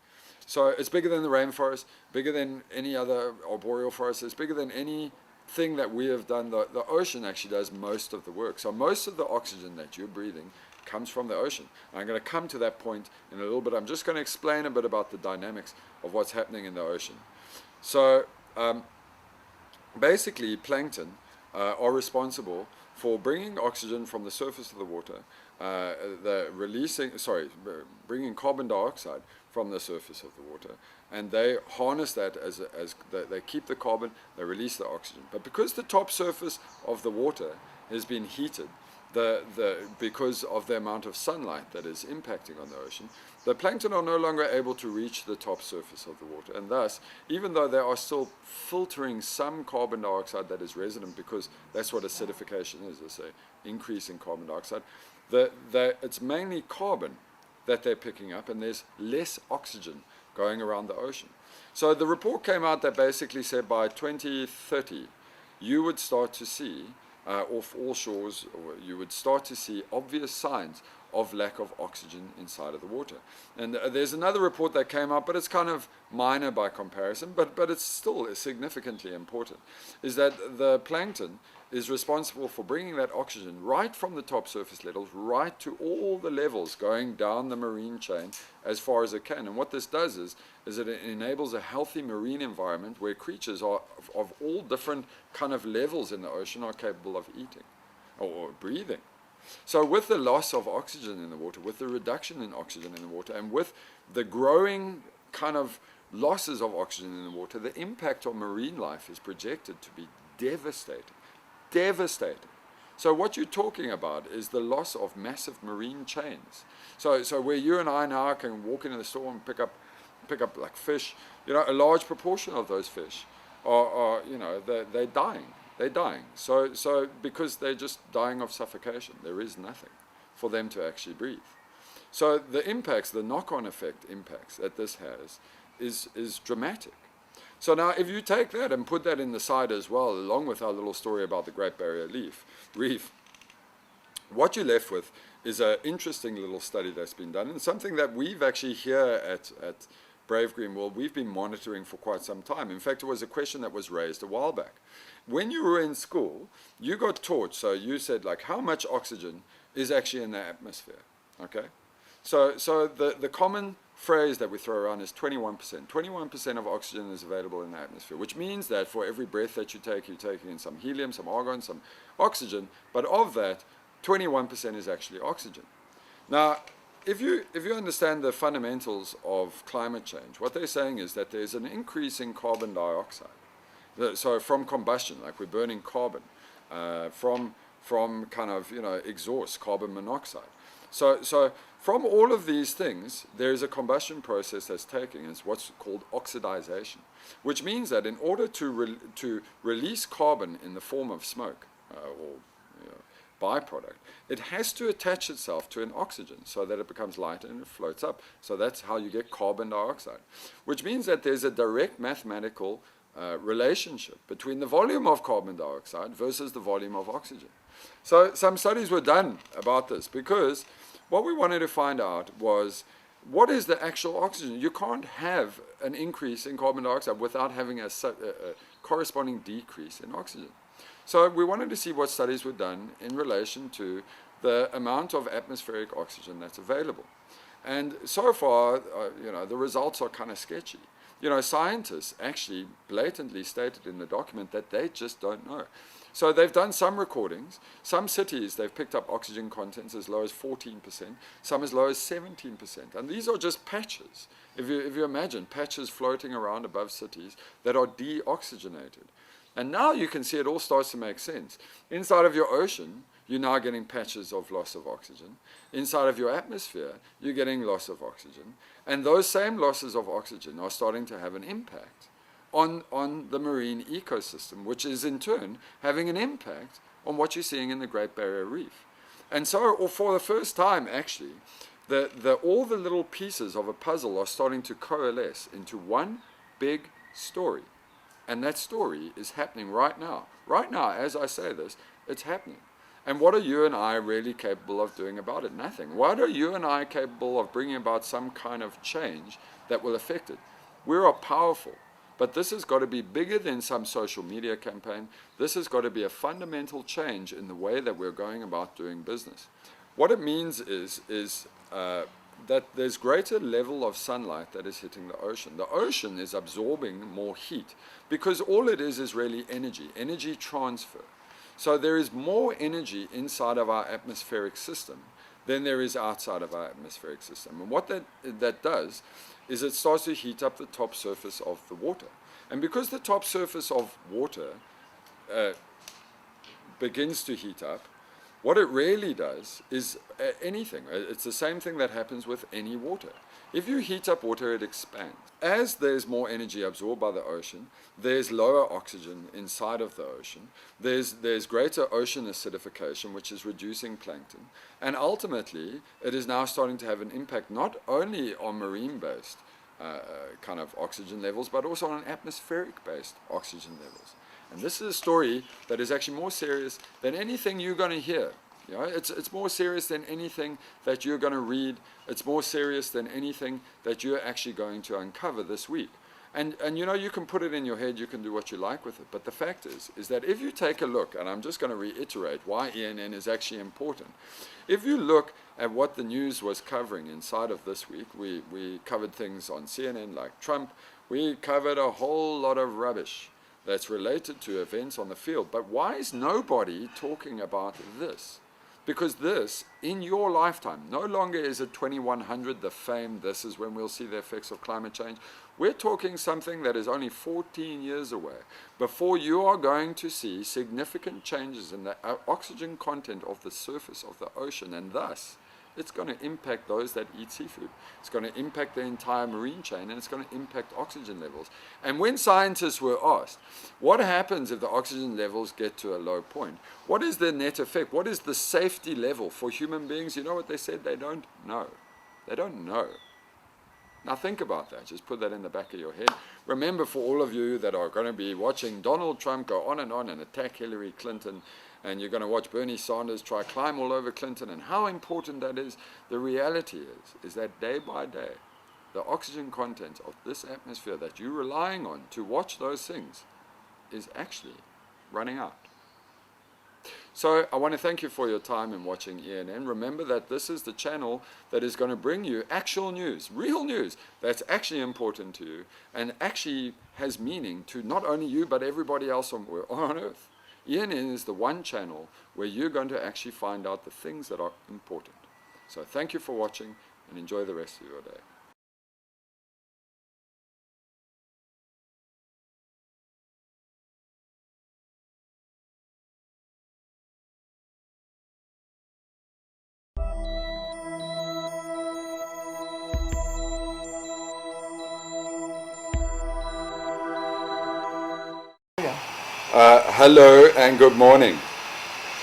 So it's bigger than the rainforest, bigger than any other arboreal forest, it's bigger than any thing that we have done. The ocean actually does most of the work. So most of the oxygen that you're breathing comes from the ocean. I'm going to come to that point in a little bit. I'm just going to explain a bit about the dynamics of what's happening in the ocean. So basically plankton are responsible for bringing oxygen from the surface of the water, bringing carbon dioxide from the surface of the water, and they harness that as they keep the carbon, they release the oxygen. But because the top surface of the water has been heated, because of the amount of sunlight that is impacting on the ocean, the plankton are no longer able to reach the top surface of the water, and thus, even though they are still filtering some carbon dioxide that is resident, because that's what acidification is, it's an increase in carbon dioxide, it's mainly carbon that they're picking up, and there's less oxygen going around the ocean. So the report came out that basically said by 2030, you would start to see off all shores, or you would start to see obvious signs of lack of oxygen inside of the water. And there's another report that came out, but it's kind of minor by comparison, but it's still significantly important, is that the plankton is responsible for bringing that oxygen right from the top surface levels right to all the levels going down the marine chain as far as it can. And what this does is it enables a healthy marine environment where creatures are of all different kind of levels in the ocean are capable of eating or breathing. So with the loss of oxygen in the water, with the reduction in oxygen in the water, and with the growing kind of losses of oxygen in the water, the impact on marine life is projected to be devastating. Devastating. So what you're talking about is the loss of massive marine chains. So where you and I now can walk into the store and pick up like fish, a large proportion of those fish are they're dying. They're dying. So because they're just dying of suffocation, there is nothing for them to actually breathe. So the impacts, the knock-on effect impacts that this has is dramatic. So now if you take that and put that in the side as well, along with our little story about the Great Barrier Reef, what you're left with is an interesting little study that's been done, and something that we've actually here at Brave Green World, we've been monitoring for quite some time. In fact, it was a question that was raised a while back. When you were in school, you got taught, so you said, like, how much oxygen is actually in the atmosphere, okay? So the common phrase that we throw around is 21%. 21% of oxygen is available in the atmosphere, which means that for every breath that you take, you're taking in some helium, some argon, some oxygen, but of that, 21% is actually oxygen. Now, if you understand the fundamentals of climate change, what they're saying is that there's an increase in carbon dioxide. So from combustion, like we're burning carbon, from kind of exhaust, carbon monoxide. So from all of these things, there is a combustion process that's taking. It's what's called oxidization, which means that in order to release carbon in the form of smoke or byproduct, it has to attach itself to an oxygen so that it becomes lighter and it floats up. So that's how you get carbon dioxide, which means that there's a direct mathematical relationship between the volume of carbon dioxide versus the volume of oxygen. So some studies were done about this, because what we wanted to find out was, what is the actual oxygen? You can't have an increase in carbon dioxide without having a corresponding decrease in oxygen. So we wanted to see what studies were done in relation to the amount of atmospheric oxygen that's available. And so far, the results are kind of sketchy. Scientists actually blatantly stated in the document that they just don't know. So they've done some recordings. Some cities, they've picked up oxygen contents as low as 14%, some as low as 17%. And these are just patches. If you imagine patches floating around above cities that are deoxygenated. And now you can see it all starts to make sense. Inside of your ocean, you're now getting patches of loss of oxygen. Inside of your atmosphere, you're getting loss of oxygen. And those same losses of oxygen are starting to have an impact on the marine ecosystem, which is in turn having an impact on what you're seeing in the Great Barrier Reef. And so for the first time, actually, all the little pieces of a puzzle are starting to coalesce into one big story. And that story is happening right now. Right now, as I say this, it's happening. And what are you and I really capable of doing about it? Nothing. What are you and I capable of bringing about some kind of change that will affect it? We are powerful. But this has got to be bigger than some social media campaign. This has got to be a fundamental change in the way that we're going about doing business. What it means is that there's greater level of sunlight that is hitting the ocean. The ocean is absorbing more heat because all it is really energy transfer. So there is more energy inside of our atmospheric system than there is outside of our atmospheric system. And what that does is it starts to heat up the top surface of the water. And because the top surface of water begins to heat up, what it really does is anything. It's the same thing that happens with any water. If you heat up water, it expands. As there's more energy absorbed by the ocean, there's lower oxygen inside of the ocean. There's greater ocean acidification, which is reducing plankton. And ultimately, it is now starting to have an impact not only on marine-based kind of oxygen levels, but also on atmospheric-based oxygen levels. And this is a story that is actually more serious than anything you're going to hear, You know, it's more serious than anything that you're going to read. It's more serious than anything that you're actually going to uncover this week. And you know, you can put it in your head, you can do what you like with it. But the fact is that if you take a look, and I'm just going to reiterate why ENN is actually important. If you look at what the news was covering inside of this week, we covered things on CNN like Trump. We covered a whole lot of rubbish that's related to events on the field. But why is nobody talking about this? Because this, in your lifetime, no longer is it 2100, the fame, this is when we'll see the effects of climate change. We're talking something that is only 14 years away before you are going to see significant changes in the oxygen content of the surface of the ocean, and thus it's going to impact those that eat seafood. It's going to impact the entire marine chain, and it's going to impact oxygen levels. And when scientists were asked, what happens if the oxygen levels get to a low point? What is the net effect? What is the safety level for human beings? You know what they said? They don't know. They don't know. Now think about that. Just put that in the back of your head. Remember, for all of you that are going to be watching Donald Trump go on and attack Hillary Clinton, and you're going to watch Bernie Sanders try climb all over Clinton, and how important that is, the reality is that day by day, the oxygen content of this atmosphere that you're relying on to watch those things is actually running out. So I want to thank you for your time in watching ENN. Remember that this is the channel that is going to bring you actual news, real news that's actually important to you and actually has meaning to not only you but everybody else on Earth. ENN is the one channel where you're going to actually find out the things that are important. So thank you for watching and enjoy the rest of your day. Hello and good morning,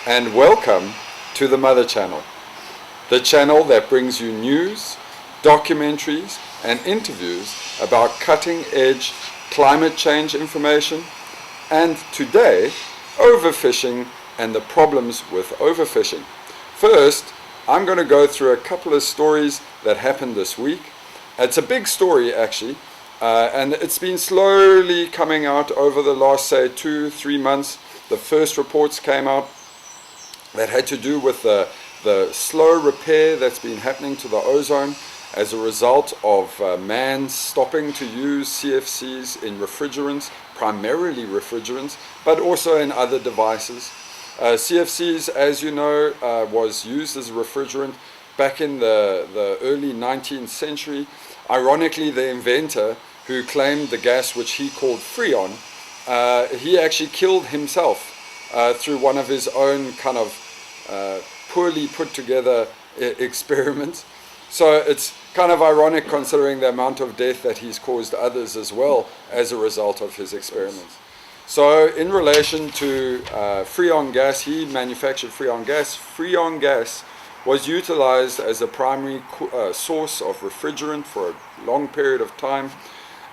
and welcome to the Mother Channel, the channel that brings you news, documentaries, and interviews about cutting-edge climate change information, and today, overfishing and the problems with overfishing. First, I'm going to go through a couple of stories that happened this week. It's a big story, actually. And it's been slowly coming out over the last, say, 2-3 months. The first reports came out that had to do with the slow repair that's been happening to the ozone as a result of man stopping to use CFCs in refrigerants, primarily refrigerants, but also in other devices. CFCs, as you know, was used as a refrigerant back in the early 19th century. Ironically, the inventor who claimed the gas, which he called Freon, he actually killed himself through one of his own kind of poorly put together experiments. So it's kind of ironic considering the amount of death that he's caused others as well as a result of his experiments. So in relation to Freon gas, he manufactured Freon gas. Freon gas was utilized as a primary source of refrigerant for a long period of time.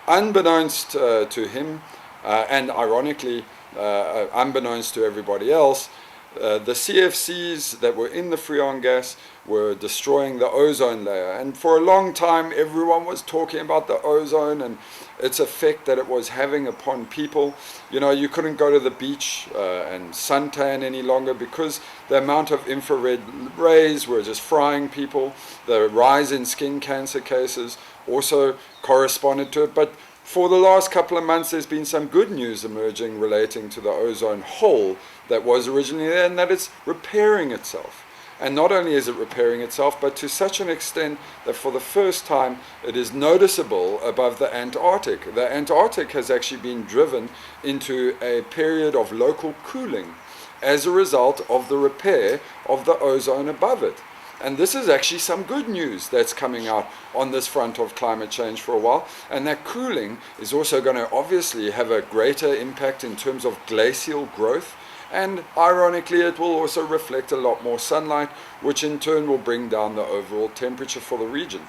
Unbeknownst to him, and ironically, unbeknownst to everybody else, the CFCs that were in the Freon gas were destroying the ozone layer. And for a long time, everyone was talking about the ozone and its effect that it was having upon people. You know, you couldn't go to the beach and suntan any longer because the amount of infrared rays were just frying people. The rise in skin cancer cases also corresponded to it. But for the last couple of months, there's been some good news emerging relating to the ozone hole that was originally there, and that it's repairing itself. And not only is it repairing itself, but to such an extent that for the first time it is noticeable above the Antarctic. The Antarctic has actually been driven into a period of local cooling as a result of the repair of the ozone above it. And this is actually some good news that's coming out on this front of climate change for a while. And that cooling is also going to obviously have a greater impact in terms of glacial growth. And ironically, it will also reflect a lot more sunlight, which in turn will bring down the overall temperature for the region.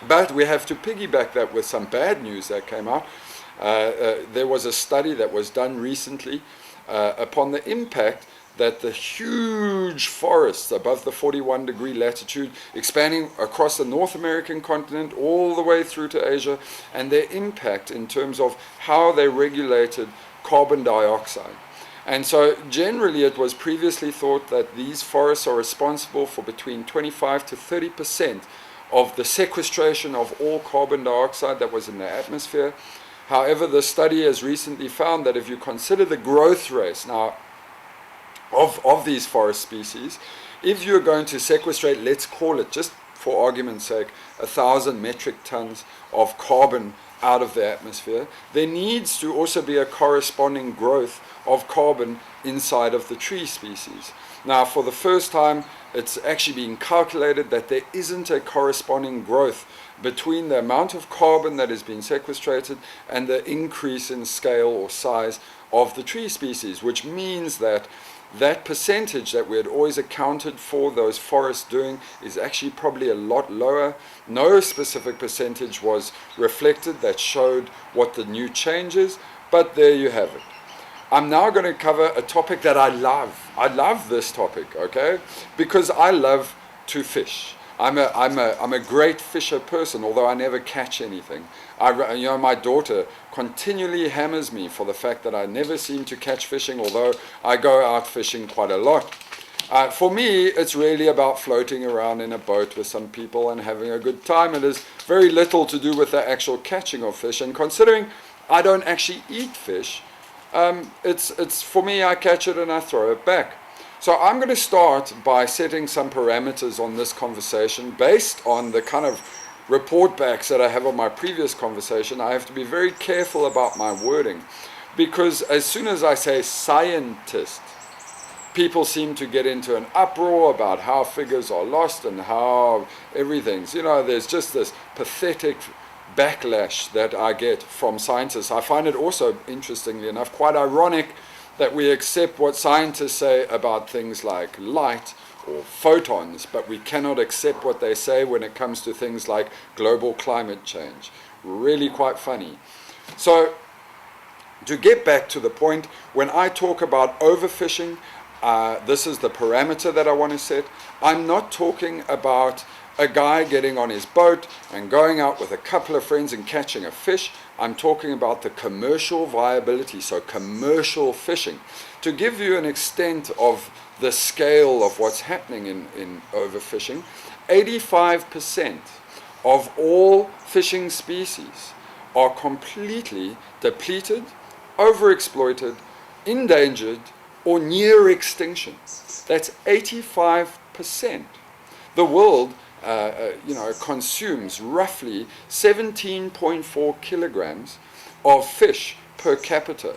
But we have to piggyback that with some bad news that came out. There was a study that was done recently upon the impact that the huge forests above the 41-degree latitude, expanding across the North American continent all the way through to Asia, and their impact in terms of how they regulated carbon dioxide. And so generally it was previously thought that these forests are responsible for between 25 to 30% of the sequestration of all carbon dioxide that was in the atmosphere. However, the study has recently found that if you consider the growth rates now of these forest species, if you're going to sequestrate, let's call it, just for argument's sake, 1,000 metric tons of carbon out of the atmosphere, there needs to also be a corresponding growth of carbon inside of the tree species. Now, for the first time, it's actually being calculated that there isn't a corresponding growth between the amount of carbon that is being sequestrated and the increase in scale or size of the tree species, which means that that percentage that we had always accounted for those forests doing is actually probably a lot lower. No specific percentage was reflected that showed what the new change is, but there you have it. I'm now going to cover a topic that I love. I love this topic, okay? Because I love to fish. I'm a great fisher person, although I never catch anything. My daughter continually hammers me for the fact that I never seem to catch fishing, although I go out fishing quite a lot. For me, it's really about floating around in a boat with some people and having a good time. It is very little to do with the actual catching of fish. And considering I don't actually eat fish, it's for me, I catch it and I throw it back. So I'm going to start by setting some parameters on this conversation based on the kind of report backs that I have on my previous conversation. I have to be very careful about my wording, because as soon as I say scientist, people seem to get into an uproar about how figures are lost and how everything's, there's just this pathetic backlash that I get from scientists. I find it also, interestingly enough, quite ironic that we accept what scientists say about things like light or photons, but we cannot accept what they say when it comes to things like global climate change. Really quite funny. So, to get back to the point, when I talk about overfishing, this is the parameter that I want to set. I'm not talking about a guy getting on his boat and going out with a couple of friends and catching a fish. I'm talking about the commercial viability, so commercial fishing. To give you an extent of the scale of what's happening in overfishing, 85% of all fishing species are completely depleted, overexploited, endangered, or near extinction. That's 85%. The world consumes roughly 17.4 kilograms of fish per capita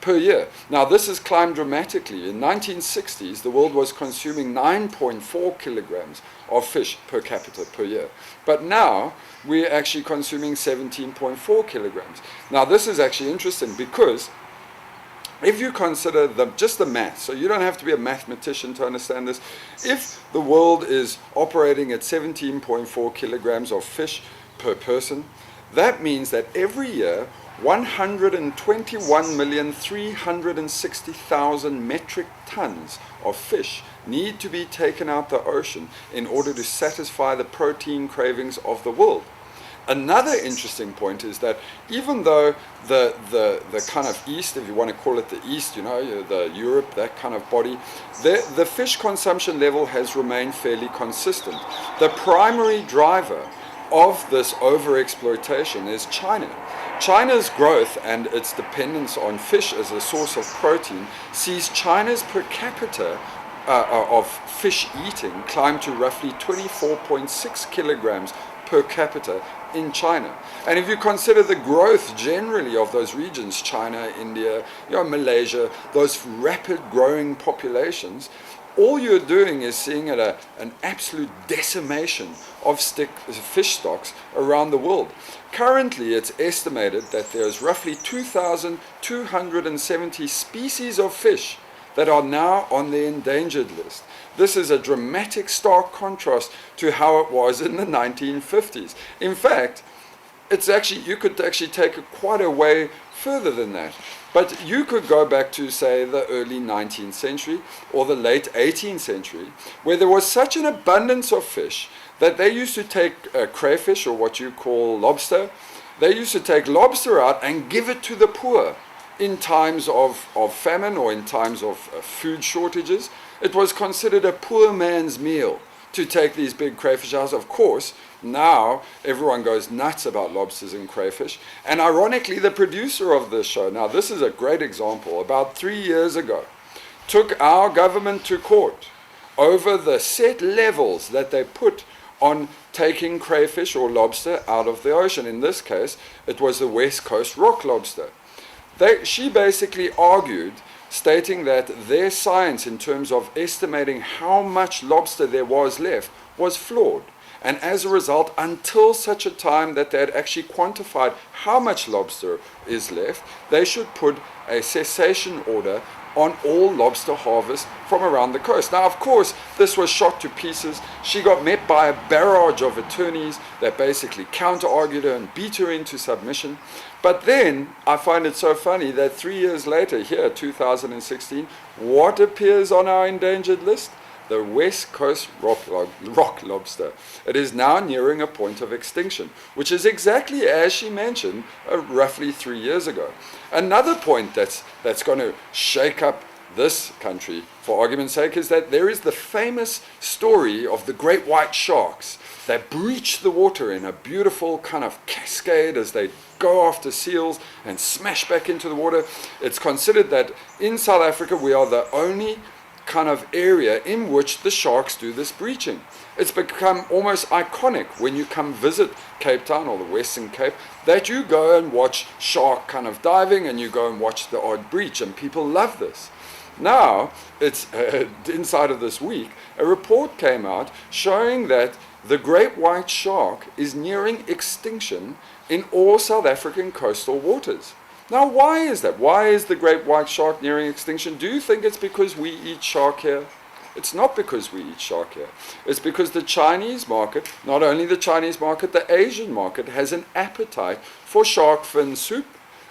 per year. Now, this has climbed dramatically. In 1960s, the world was consuming 9.4 kilograms of fish per capita per year. But now, we're actually consuming 17.4 kilograms. Now, this is actually interesting because if you consider just the math, so you don't have to be a mathematician to understand this, if the world is operating at 17.4 kilograms of fish per person, that means that every year 121,360,000 metric tons of fish need to be taken out the ocean in order to satisfy the protein cravings of the world. Another interesting point is that even though the kind of East, if you want to call it the East, the Europe, that kind of body, the fish consumption level has remained fairly consistent. The primary driver of this overexploitation is China. China's growth and its dependence on fish as a source of protein sees China's per capita of fish eating climb to roughly 24.6 kilograms per capita in China. And if you consider the growth generally of those regions, China, India, Malaysia, those rapid growing populations, all you're doing is seeing an absolute decimation of fish stocks around the world. Currently, it's estimated that there's roughly 2,270 species of fish that are now on the endangered list. This is a dramatic, stark contrast to how it was in the 1950s. In fact, you could actually take it quite a way further than that. But you could go back to, say, the early 19th century or the late 18th century, where there was such an abundance of fish that they used to take crayfish, or what you call lobster. They used to take lobster out and give it to the poor in times of famine or in times of food shortages. It was considered a poor man's meal to take these big crayfish out. Of course, now everyone goes nuts about lobsters and crayfish. And ironically, the producer of this show, now this is a great example, about 3 years ago, took our government to court over the set levels that they put on taking crayfish or lobster out of the ocean. In this case, it was the West Coast rock lobster. She basically argued, stating that their science in terms of estimating how much lobster there was left was flawed. And as a result, until such a time that they had actually quantified how much lobster is left, they should put a cessation order on all lobster harvest from around the coast. Now, of course, this was shot to pieces. She got met by a barrage of attorneys that basically counter-argued her and beat her into submission. But then, I find it so funny that 3 years later, here, 2016, what appears on our endangered list? The West Coast rock lobster. It is now nearing a point of extinction, which is exactly as she mentioned roughly 3 years ago. Another point that's going to shake up this country, for argument's sake, is that there is the famous story of the great white sharks that breach the water in a beautiful kind of cascade as they go after seals and smash back into the water. It's considered that in South Africa we are the only kind of area in which the sharks do this breaching. It's become almost iconic when you come visit Cape Town or the Western Cape, that you go and watch shark kind of diving and you go and watch the odd breach, and people love this. Now, it's inside of this week, a report came out showing that the great white shark is nearing extinction in all South African coastal waters. Now, why is that? Why is the great white shark nearing extinction? Do you think it's because we eat shark here? It's not because we eat shark here. It's because the Chinese market, not only the Chinese market, the Asian market has an appetite for shark fin soup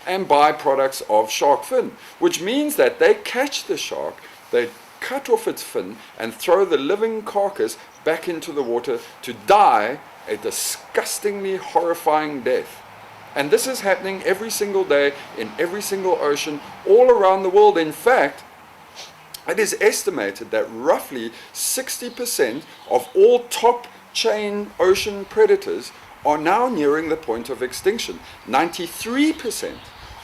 and byproducts of shark fin, which means that they catch the shark, they cut off its fin and throw the living carcass back into the water to die a disgustingly horrifying death. And this is happening every single day in every single ocean all around the world. In fact, it is estimated that roughly 60% of all top chain ocean predators are now nearing the point of extinction. 93%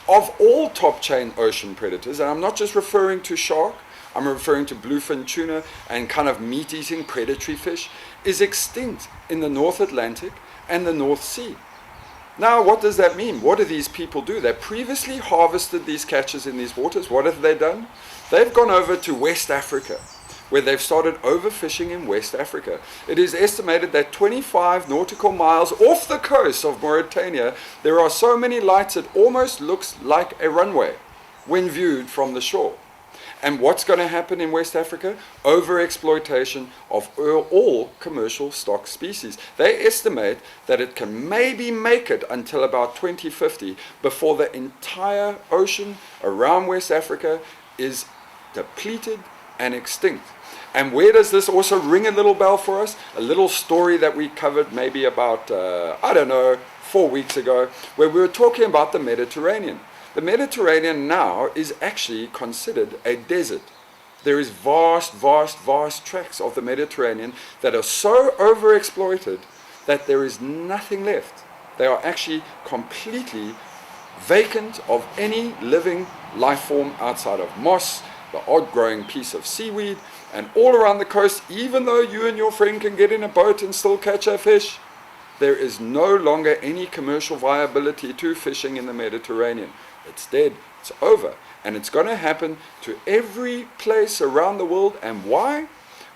of all top chain ocean predators, and I'm not just referring to shark, I'm referring to bluefin tuna and kind of meat-eating predatory fish, is extinct in the North Atlantic and the North Sea. Now, what does that mean? What do these people do? They previously harvested these catches in these waters. What have they done? They've gone over to West Africa, where they've started overfishing in West Africa. It is estimated that 25 nautical miles off the coast of Mauritania, there are so many lights it almost looks like a runway when viewed from the shore. And what's going to happen in West Africa? Overexploitation of all commercial stock species. They estimate that it can maybe make it until about 2050 before the entire ocean around West Africa is depleted and extinct. And where does this also ring a little bell for us? A little story that we covered maybe about, 4 weeks ago, where we were talking about the Mediterranean. The Mediterranean now is actually considered a desert. There is vast tracts of the Mediterranean that are so overexploited that there is nothing left. They are actually completely vacant of any living life form outside of moss, the odd growing piece of seaweed, and all around the coast, even though you and your friend can get in a boat and still catch a fish, there is no longer any commercial viability to fishing in the Mediterranean. It's dead, it's over. And it's going to happen to every place around the world. And why?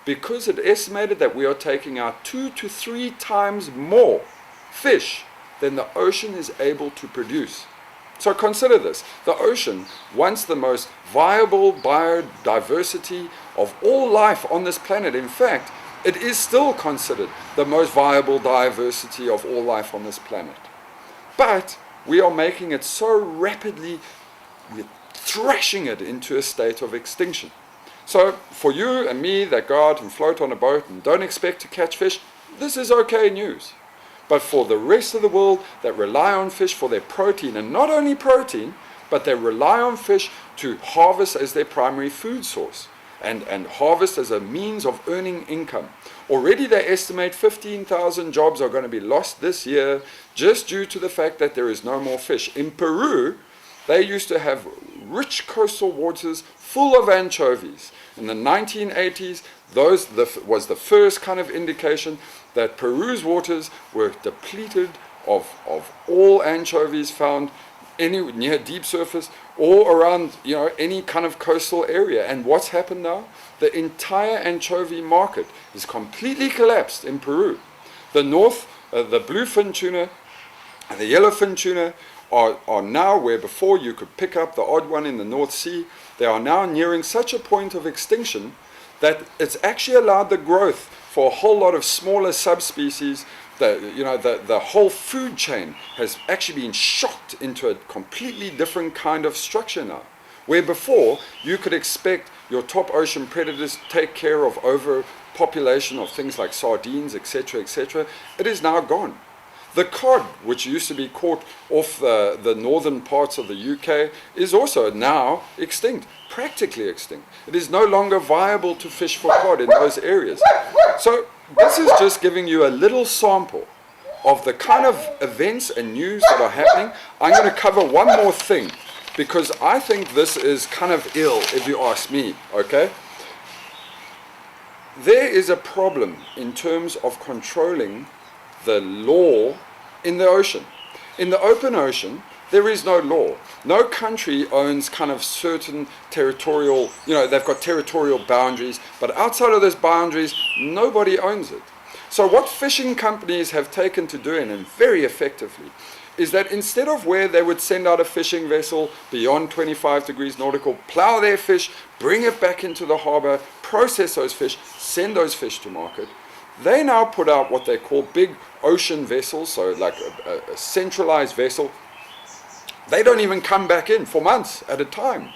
Because it's estimated that we are taking out 2 to 3 times more fish than the ocean is able to produce. So consider this. The ocean, once the most viable biodiversity of all life on this planet, in fact, it is still considered the most viable diversity of all life on this planet. But we are making it so rapidly, we're thrashing it into a state of extinction. So for you and me that go out and float on a boat and don't expect to catch fish, this is okay news. But for the rest of the world that rely on fish for their protein, and not only protein, but they rely on fish to harvest as their primary food source and harvest as a means of earning income. Already they estimate 15,000 jobs are going to be lost this year just due to the fact that there is no more fish. In Peru, they used to have rich coastal waters full of anchovies. In the 1980s, was the first kind of indication that Peru's waters were depleted of all anchovies found near deep surface or around any kind of coastal area. And what's happened now? The entire anchovy market is completely collapsed in Peru. The the bluefin tuna and the yellowfin tuna are now, where before you could pick up the odd one in the North Sea, they are now nearing such a point of extinction that it's actually allowed the growth for a whole lot of smaller subspecies. The whole food chain has actually been shocked into a completely different kind of structure now. Where before you could expect your top ocean predators to take care of overpopulation of things like sardines, etc., etc., it is now gone. The cod, which used to be caught off the northern parts of the UK, is also now extinct, practically extinct. It is no longer viable to fish for cod in those areas. So this is just giving you a little sample of the kind of events and news that are happening. I'm going to cover one more thing, because I think this is kind of ill, if you ask me, okay? There is a problem in terms of controlling the law in the ocean. In the open ocean, there is no law. No country owns kind of certain territorial, they've got territorial boundaries, but outside of those boundaries, nobody owns it. So what fishing companies have taken to doing, and very effectively, is that instead of where they would send out a fishing vessel beyond 25 degrees nautical, plow their fish, bring it back into the harbor, process those fish, send those fish to market, they now put out what they call big ocean vessels, so like a centralized vessel. They don't even come back in for months at a time.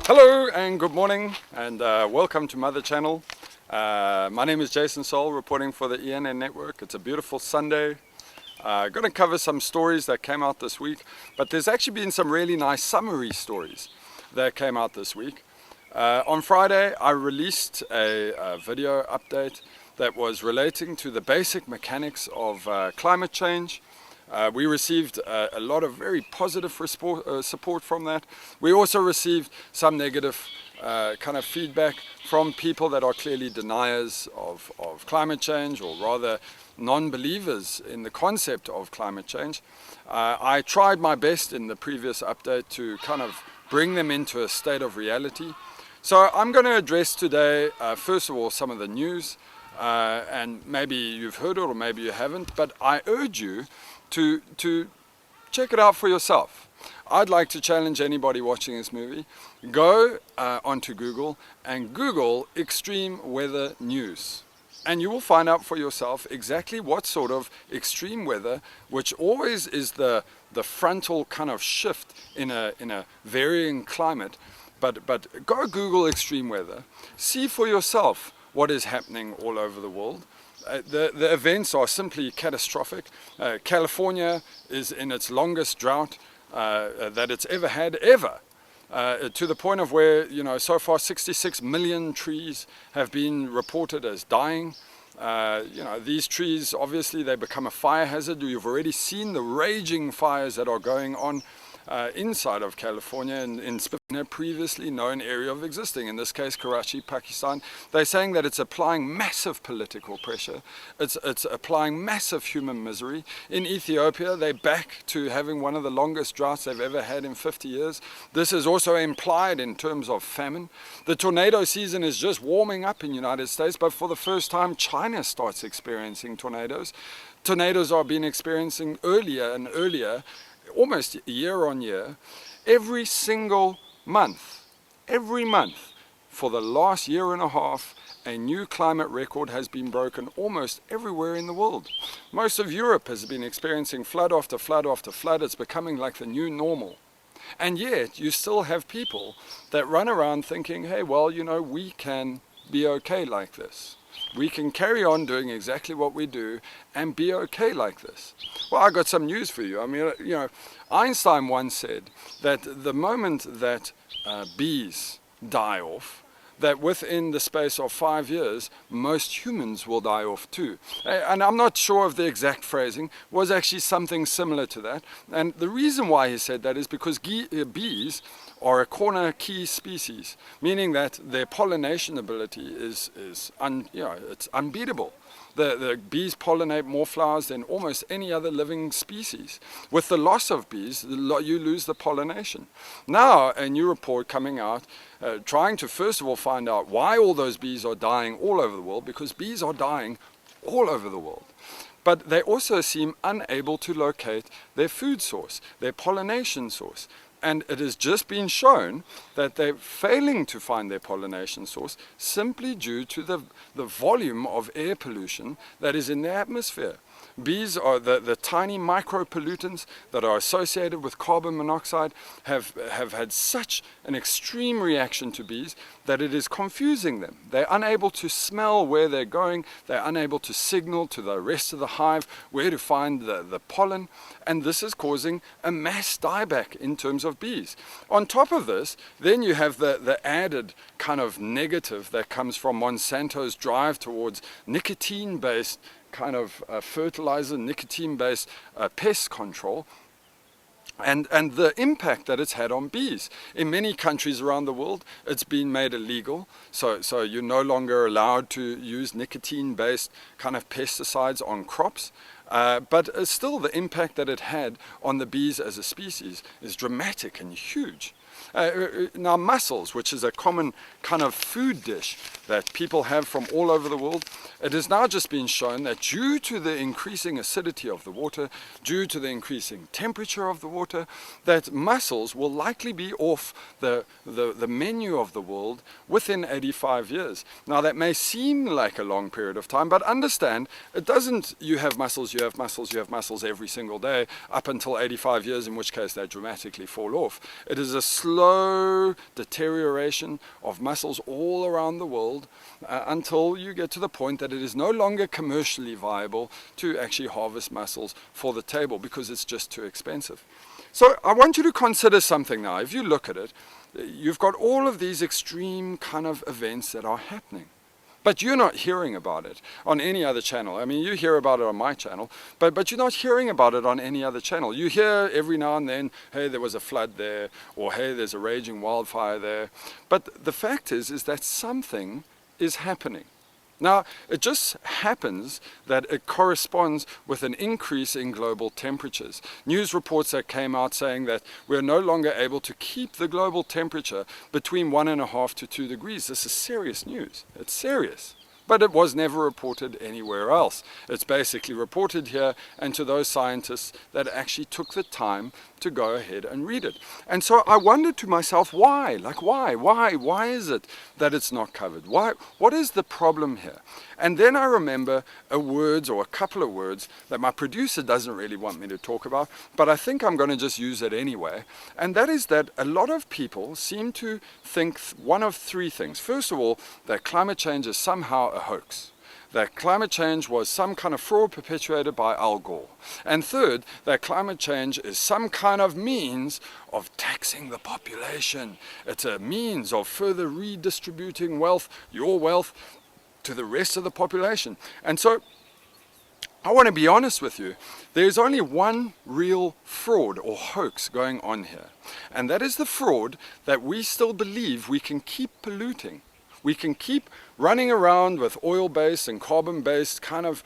Hello and good morning, and welcome to Mother Channel. My name is Jason Soul, reporting for the ENN Network. It's a beautiful Sunday. I'm going to cover some stories that came out this week, but there's actually been some really nice summary stories that came out this week. On Friday, I released a video update that was relating to the basic mechanics of climate change. We received a lot of very positive support from that. We also received some negative kind of feedback from people that are clearly deniers of climate change, or rather non-believers in the concept of climate change. I tried my best in the previous update to kind of bring them into a state of reality. So I'm going to address today, first of all, some of the news, and maybe you've heard it or maybe you haven't, but I urge you to check it out for yourself. I'd like to challenge anybody watching this movie, go onto Google and Google extreme weather news, and you will find out for yourself exactly what sort of extreme weather, which always is the frontal kind of shift in a varying climate. But go Google extreme weather, see for yourself what is happening all over the world. The events are simply catastrophic. California is in its longest drought that it's ever had, to the point of where, so far 66 million trees have been reported as dying. These trees, obviously, they become a fire hazard. You've already seen the raging fires that are going on. inside of California in a previously known area of existing, in this case Karachi, Pakistan. They're saying that it's applying massive political pressure, it's applying massive human misery. In Ethiopia, they're back to having one of the longest droughts they've ever had in 50 years. This is also implied in terms of famine. The tornado season is just warming up in the United States, but for the first time China starts experiencing tornadoes. Tornadoes are being experiencing earlier and earlier, almost year on year, every single month, every month for the last year and a half. A new climate record has been broken almost everywhere in the world. Most of Europe has been experiencing flood after flood after flood. It's becoming like the new normal. And yet you still have people that run around thinking, hey, well, you know, we can be okay like this. We can carry on doing exactly what we do and be okay like this. Well, I got some news for you. I mean, you know, Einstein once said that the moment that bees die off, that within the space of 5 years, most humans will die off too. And I'm not sure of the exact phrasing, was actually something similar to that. And the reason why he said that is because bees are a corner key species, meaning that their pollination ability is it's unbeatable. The bees pollinate more flowers than almost any other living species. With the loss of bees, you lose the pollination. Now, a new report coming out trying to first of all find out why all those bees are dying all over the world, because bees are dying all over the world. But they also seem unable to locate their food source, their pollination source. And it has just been shown that they're failing to find their pollination source simply due to the volume of air pollution that is in the atmosphere. Bees are the tiny micropollutants that are associated with carbon monoxide have had such an extreme reaction to bees that it is confusing them. They're unable to smell where they're going, they're unable to signal to the rest of the hive where to find the pollen, and this is causing a mass dieback in terms of bees. On top of this, then you have the added kind of negative that comes from Monsanto's drive towards nicotine-based kind of fertilizer, nicotine-based pest control, and the impact that it's had on bees. In many countries around the world, it's been made illegal, so you're no longer allowed to use nicotine-based kind of pesticides on crops. But still, the impact that it had on the bees as a species is dramatic and huge. Now, mussels, which is a common kind of food dish that people have from all over the world, it has now just been shown that due to the increasing acidity of the water, due to the increasing temperature of the water, that mussels will likely be off the menu of the world within 85 years. Now, that may seem like a long period of time, but understand, it doesn't, you have mussels, you have mussels, you have mussels every single day up until 85 years, in which case they dramatically fall off. It is a slow deterioration of mussels all around the world until you get to the point that it is no longer commercially viable to actually harvest mussels for the table because it's just too expensive. So I want you to consider something now. If you look at it, you've got all of these extreme kind of events that are happening. But you're not hearing about it on any other channel. I mean, you hear about it on my channel, but you're not hearing about it on any other channel. You hear every now and then, hey, there was a flood there, or hey, there's a raging wildfire there. But the fact is that something is happening. Now, it just happens that it corresponds with an increase in global temperatures. News reports that came out saying that we're no longer able to keep the global temperature between 1.5 to 2 degrees. This is serious news. It's serious. But it was never reported anywhere else. It's basically reported here and to those scientists that actually took the time to go ahead and read it. And so I wondered to myself, why? Like, why is it that it's not covered? Why? What is the problem here? And then I remember a couple of words that my producer doesn't really want me to talk about, but I think I'm going to just use it anyway. And that is that a lot of people seem to think one of three things. First of all, that climate change is somehow a hoax. That climate change was some kind of fraud perpetuated by Al Gore. And third, that climate change is some kind of means of taxing the population. It's a means of further redistributing wealth, your wealth, to the rest of the population. And so I want to be honest with you. There's only one real fraud or hoax going on here. And that is the fraud that we still believe we can keep polluting. We can keep running around with oil-based and carbon-based kind of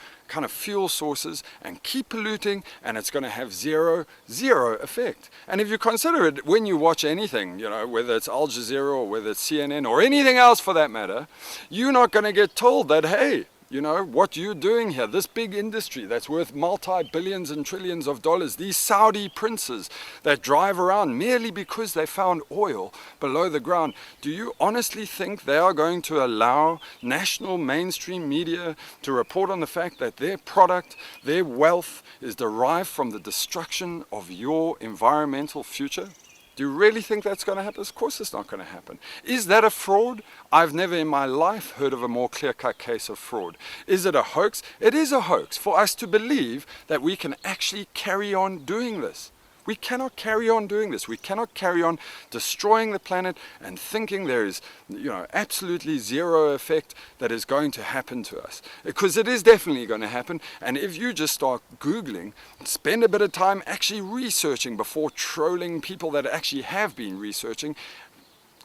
fuel sources and keep polluting, and it's going to have zero effect. And if you consider it, when you watch anything, you know, whether it's Al Jazeera or whether it's CNN or anything else for that matter, you're not going to get told that, hey, you know, what you're doing here, this big industry that's worth multi-billions and trillions of dollars, these Saudi princes that drive around merely because they found oil below the ground, do you honestly think they are going to allow national mainstream media to report on the fact that their product, their wealth is derived from the destruction of your environmental future? Do you really think that's going to happen? Of course it's not going to happen. Is that a fraud? I've never in my life heard of a more clear-cut case of fraud. Is it a hoax? It is a hoax for us to believe that we can actually carry on doing this. We cannot carry on doing this. We cannot carry on destroying the planet and thinking there is, you know, absolutely zero effect that is going to happen to us. Because it is definitely going to happen. And if you just start Googling, spend a bit of time actually researching before trolling people that actually have been researching,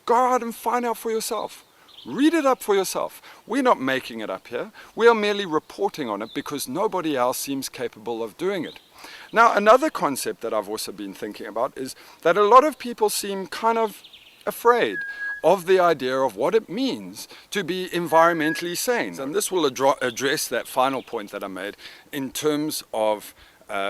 go out and find out for yourself. Read it up for yourself. We're not making it up here. We are merely reporting on it because nobody else seems capable of doing it. Now, another concept that I've also been thinking about is that a lot of people seem kind of afraid of the idea of what it means to be environmentally sane. And this will address that final point that I made in terms of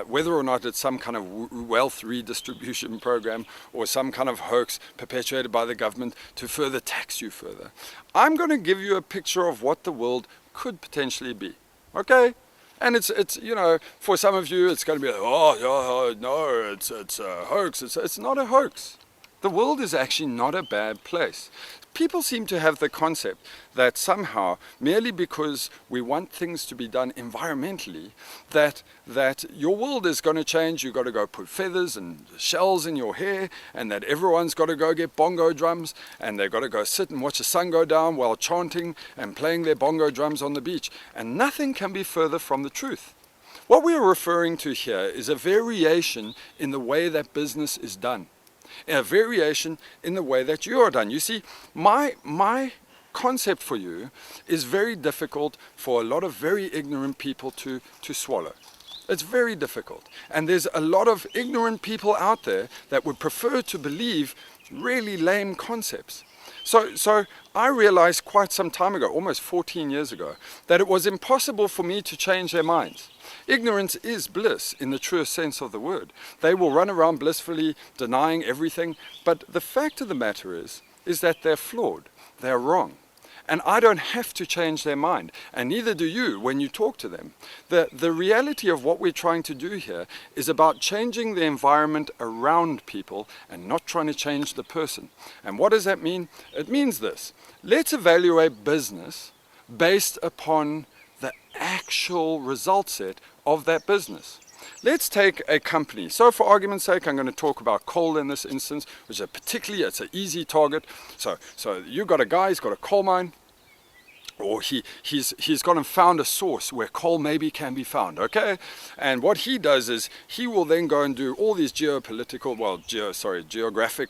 whether or not it's some kind of wealth redistribution program or some kind of hoax perpetuated by the government to further tax you further. I'm going to give you a picture of what the world could potentially be. Okay? And it's you know, for some of you it's going to be like, oh no, it's a hoax. It's not a hoax. The world is actually not a bad place. People seem to have the concept that somehow, merely because we want things to be done environmentally, that your world is going to change. You've got to go put feathers and shells in your hair, and that everyone's got to go get bongo drums, and they've got to go sit and watch the sun go down while chanting and playing their bongo drums on the beach. And nothing can be further from the truth. What we are referring to here is a variation in the way that business is done. A variation in the way that you are done. You see, my concept for you is very difficult for a lot of very ignorant people to swallow. It's very difficult. And there's a lot of ignorant people out there that would prefer to believe really lame concepts. So I realized quite some time ago, almost 14 years ago, that it was impossible for me to change their minds. Ignorance is bliss in the truest sense of the word. They will run around blissfully denying everything, but the fact of the matter is that they're flawed, they're wrong. And I don't have to change their mind, and neither do you when you talk to them. The reality of what we're trying to do here is about changing the environment around people and not trying to change the person. And what does that mean? It means this. Let's evaluate business based upon the actual result set of that business. Let's take a company. So for argument's sake, I'm going to talk about coal in this instance, which is it's an easy target. So you've got a guy, he's got a coal mine, or he's gone and found a source where coal maybe can be found, okay? And what he does is he will then go and do all these geographic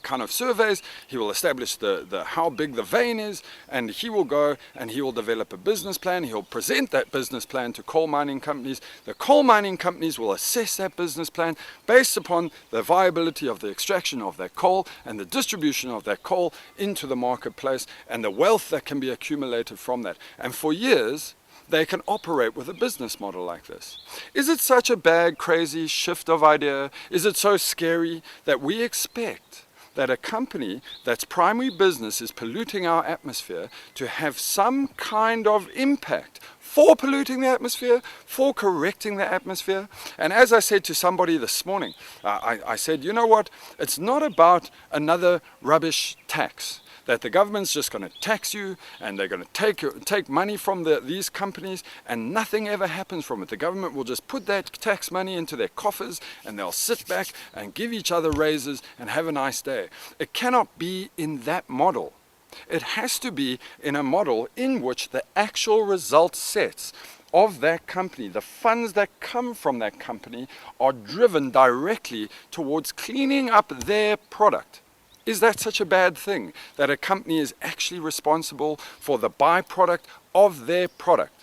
kind of surveys. He will establish the how big the vein is, and he will go and he will develop a business plan. He'll present that business plan to coal mining companies. The coal mining companies will assess that business plan based upon the viability of the extraction of that coal and the distribution of that coal into the marketplace and the wealth that can be accumulated from that. And for years, they can operate with a business model like this. Is it such a bad, crazy shift of idea? Is it so scary that we expect that a company that's primary business is polluting our atmosphere to have some kind of impact for polluting the atmosphere, for correcting the atmosphere? And as I said to somebody this morning, I said, you know what? It's not about another rubbish tax, that the government's just going to tax you and they're going to take money from these companies and nothing ever happens from it. The government will just put that tax money into their coffers and they'll sit back and give each other raises and have a nice day. It cannot be in that model. It has to be in a model in which the actual result sets of that company, the funds that come from that company, are driven directly towards cleaning up their product. Is that such a bad thing, that a company is actually responsible for the byproduct of their product?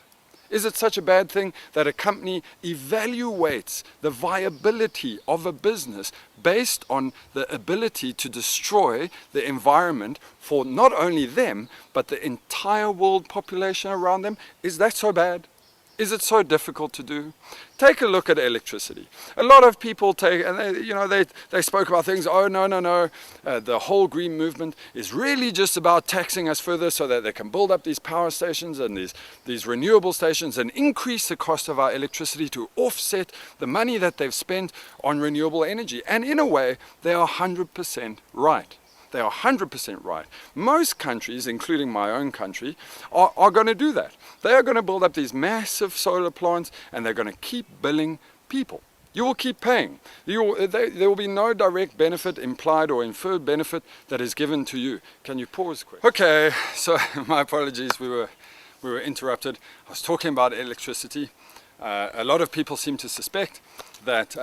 Is it such a bad thing that a company evaluates the viability of a business based on the ability to destroy the environment for not only them, but the entire world population around them? Is that so bad? Is it so difficult to do? Take a look at electricity. A lot of people they spoke about things, oh no, the whole green movement is really just about taxing us further so that they can build up these power stations and these renewable stations and increase the cost of our electricity to offset the money that they've spent on renewable energy. And in a way, they are 100% right. They are 100% right. Most countries, including my own country, are going to do that. They are going to build up these massive solar plants and they're going to keep billing people. You will keep paying. There will be no direct benefit, implied or inferred benefit, that is given to you. Can you pause quick? Okay, so my apologies, we were interrupted. I was talking about electricity. A lot of people seem to suspect that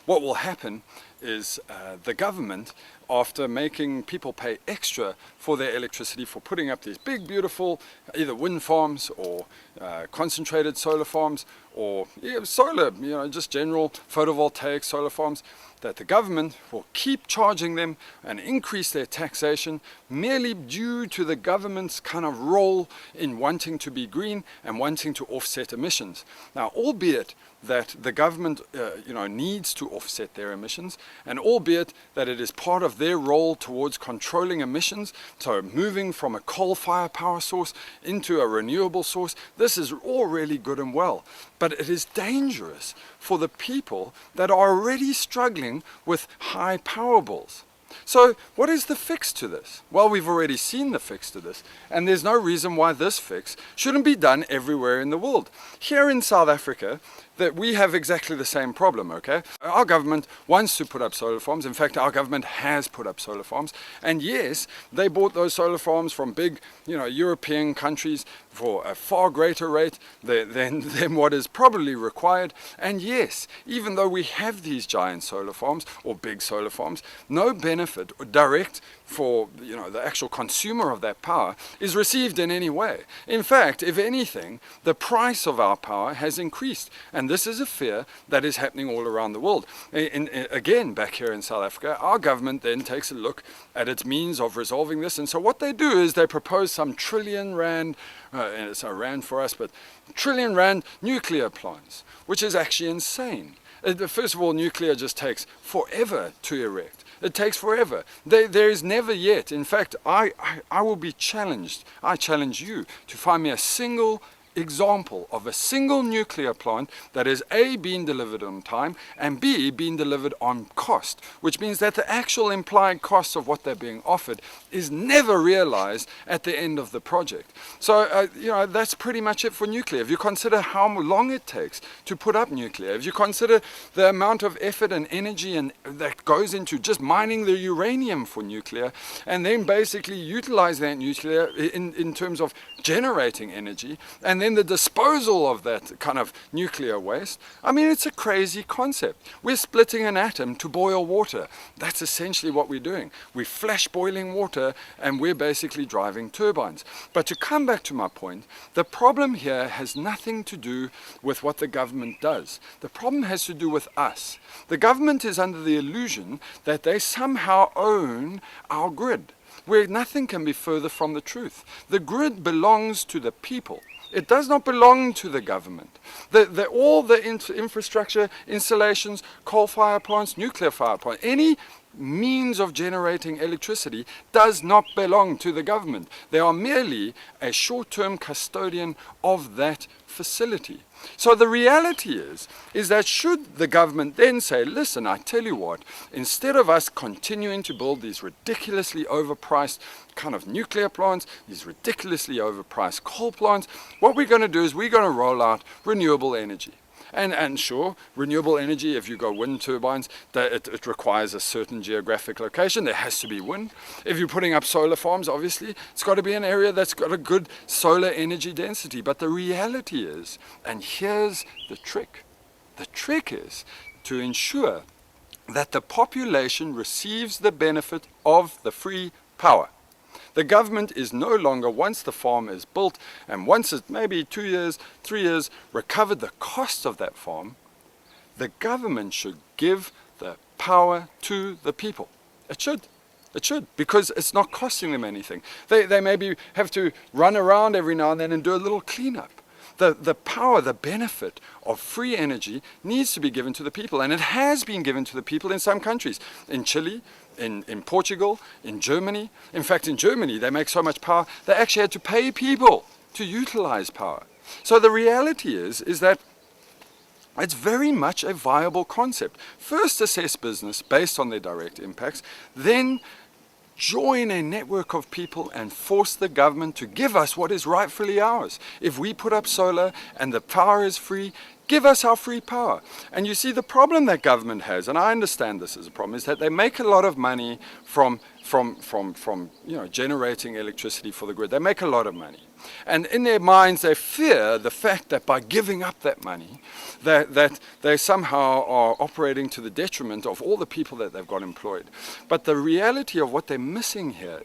what will happen is the government, after making people pay extra for their electricity, for putting up these big, beautiful, either wind farms or concentrated solar farms, or solar, just general photovoltaic solar farms, that the government will keep charging them and increase their taxation merely due to the government's kind of role in wanting to be green and wanting to offset emissions. Now, albeit that the government needs to offset their emissions, and albeit that it is part of their role towards controlling emissions, so moving from a coal-fired power source into a renewable source, this is all really good and well. But it is dangerous for the people that are already struggling with high power bills. So what is the fix to this? Well, we've already seen the fix to this, and there's no reason why this fix shouldn't be done everywhere in the world. Here in South Africa, that we have exactly the same problem, okay? Our government wants to put up solar farms. In fact, our government has put up solar farms. And yes, they bought those solar farms from big, European countries for a far greater rate than what is probably required. And yes, even though we have these giant solar farms or big solar farms, no benefit or direct for the actual consumer of that power is received in any way. In fact, if anything, the price of our power has increased, and this is a fear that is happening all around the world. Again, back here in South Africa, our government then takes a look at its means of resolving this, and so what they do is they propose some trillion rand, and it's a rand for us, but trillion rand nuclear plants, which is actually insane. First of all, nuclear just takes forever to erect. It takes forever. There is never yet. In fact, I will be challenged. I challenge you to find me a single example of a single nuclear plant that is A, being delivered on time, and B, being delivered on cost, which means that the actual implied cost of what they're being offered is never realized at the end of the project. So, that's pretty much it for nuclear. If you consider how long it takes to put up nuclear, if you consider the amount of effort and energy that goes into just mining the uranium for nuclear, and then basically utilize that nuclear in terms of generating energy, and then the disposal of that kind of nuclear waste. I mean, it's a crazy concept. We're splitting an atom to boil water. That's essentially what we're doing. We're flash boiling water and we're basically driving turbines. But to come back to my point, the problem here has nothing to do with what the government does. The problem has to do with us. The government is under the illusion that they somehow own our grid, where nothing can be further from the truth. The grid belongs to the people. It does not belong to the government. All the infrastructure, installations, coal-fired plants, nuclear-fired plants, any means of generating electricity does not belong to the government. They are merely a short-term custodian of that facility. So the reality is that should the government then say, listen, I tell you what, instead of us continuing to build these ridiculously overpriced kind of nuclear plants, these ridiculously overpriced coal plants, what we're going to do is we're going to roll out renewable energy. And sure, renewable energy, if you go wind turbines, it requires a certain geographic location. There has to be wind. If you're putting up solar farms, obviously, it's got to be an area that's got a good solar energy density. But the reality is, and here's the trick is to ensure that the population receives the benefit of the free power. The government is no longer, once the farm is built and once it maybe 2 years, 3 years, recovered the cost of that farm, the government should give the power to the people. It should. It should, because it's not costing them anything. They maybe have to run around every now and then and do a little cleanup. The power, the benefit of free energy needs to be given to the people, and it has been given to the people in some countries. In Chile, in Portugal, in Germany. In fact, in Germany, they make so much power, they actually had to pay people to utilize power. So the reality is that it's very much a viable concept. First assess business based on their direct impacts, then join a network of people and force the government to give us what is rightfully ours. If we put up solar and the power is free, give us our free power. And you see, the problem that government has, and I understand this as a problem, is that they make a lot of money from generating electricity for the grid. They make a lot of money. And in their minds, they fear the fact that by giving up that money, that they somehow are operating to the detriment of all the people that they've got employed. But the reality of what they're missing here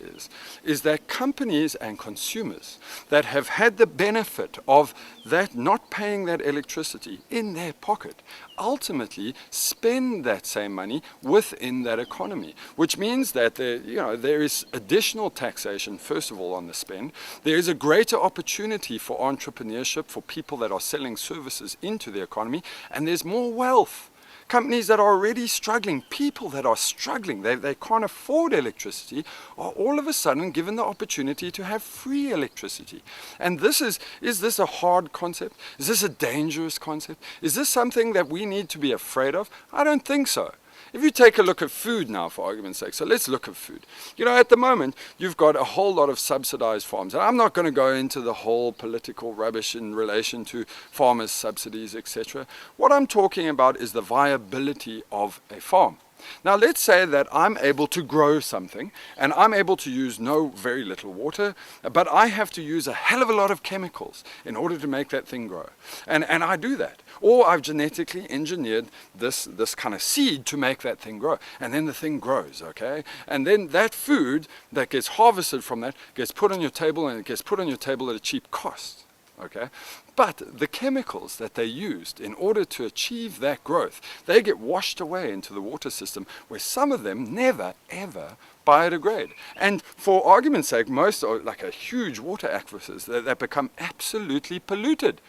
is that companies and consumers that have had the benefit of that not paying that electricity in their pocket ultimately spend that same money within that economy, which means that there is additional taxation, first of all, on the spend. There is a greater opportunity for entrepreneurship for people that are selling services into the economy, and there's more wealth. Companies that are already struggling, people that are struggling, they can't afford electricity, are all of a sudden given the opportunity to have free electricity. And is this a hard concept? Is this a dangerous concept? Is this something that we need to be afraid of? I don't think so. If you take a look at food now, for argument's sake, so let's look at food. At the moment, you've got a whole lot of subsidized farms. And I'm not going to go into the whole political rubbish in relation to farmers' subsidies, etc. What I'm talking about is the viability of a farm. Now, let's say that I'm able to grow something and I'm able to use very little water, but I have to use a hell of a lot of chemicals in order to make that thing grow. And I do that. Or I've genetically engineered this kind of seed to make that thing grow. And then the thing grows, okay? And then that food that gets harvested from that gets put on your table, and it gets put on your table at a cheap cost. Okay, but the chemicals that they used in order to achieve that growth, they get washed away into the water system, where some of them never ever biodegrade. And for argument's sake, most are like a huge water aquifers that become absolutely polluted,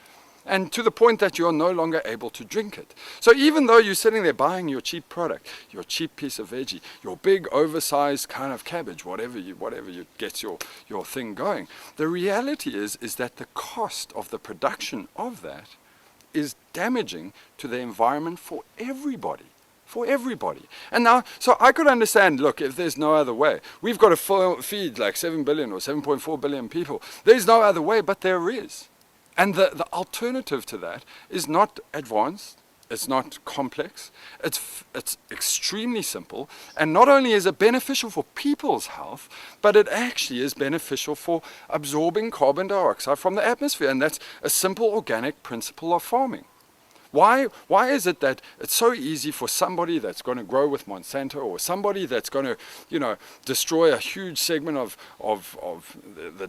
and to the point that you're no longer able to drink it. So even though you're sitting there buying your cheap product, your cheap piece of veggie, your big oversized kind of cabbage, whatever you gets your thing going, the reality is that the cost of the production of that is damaging to the environment for everybody. For everybody. And now, so I could understand, look, if there's no other way, we've got to feed like 7 billion or 7.4 billion people. There's no other way, but there is. And the alternative to that is not advanced, it's not complex, it's extremely simple, and not only is it beneficial for people's health, but it actually is beneficial for absorbing carbon dioxide from the atmosphere, and that's a simple organic principle of farming. Why is it that it's so easy for somebody that's going to grow with Monsanto, or somebody that's going to, destroy a huge segment of the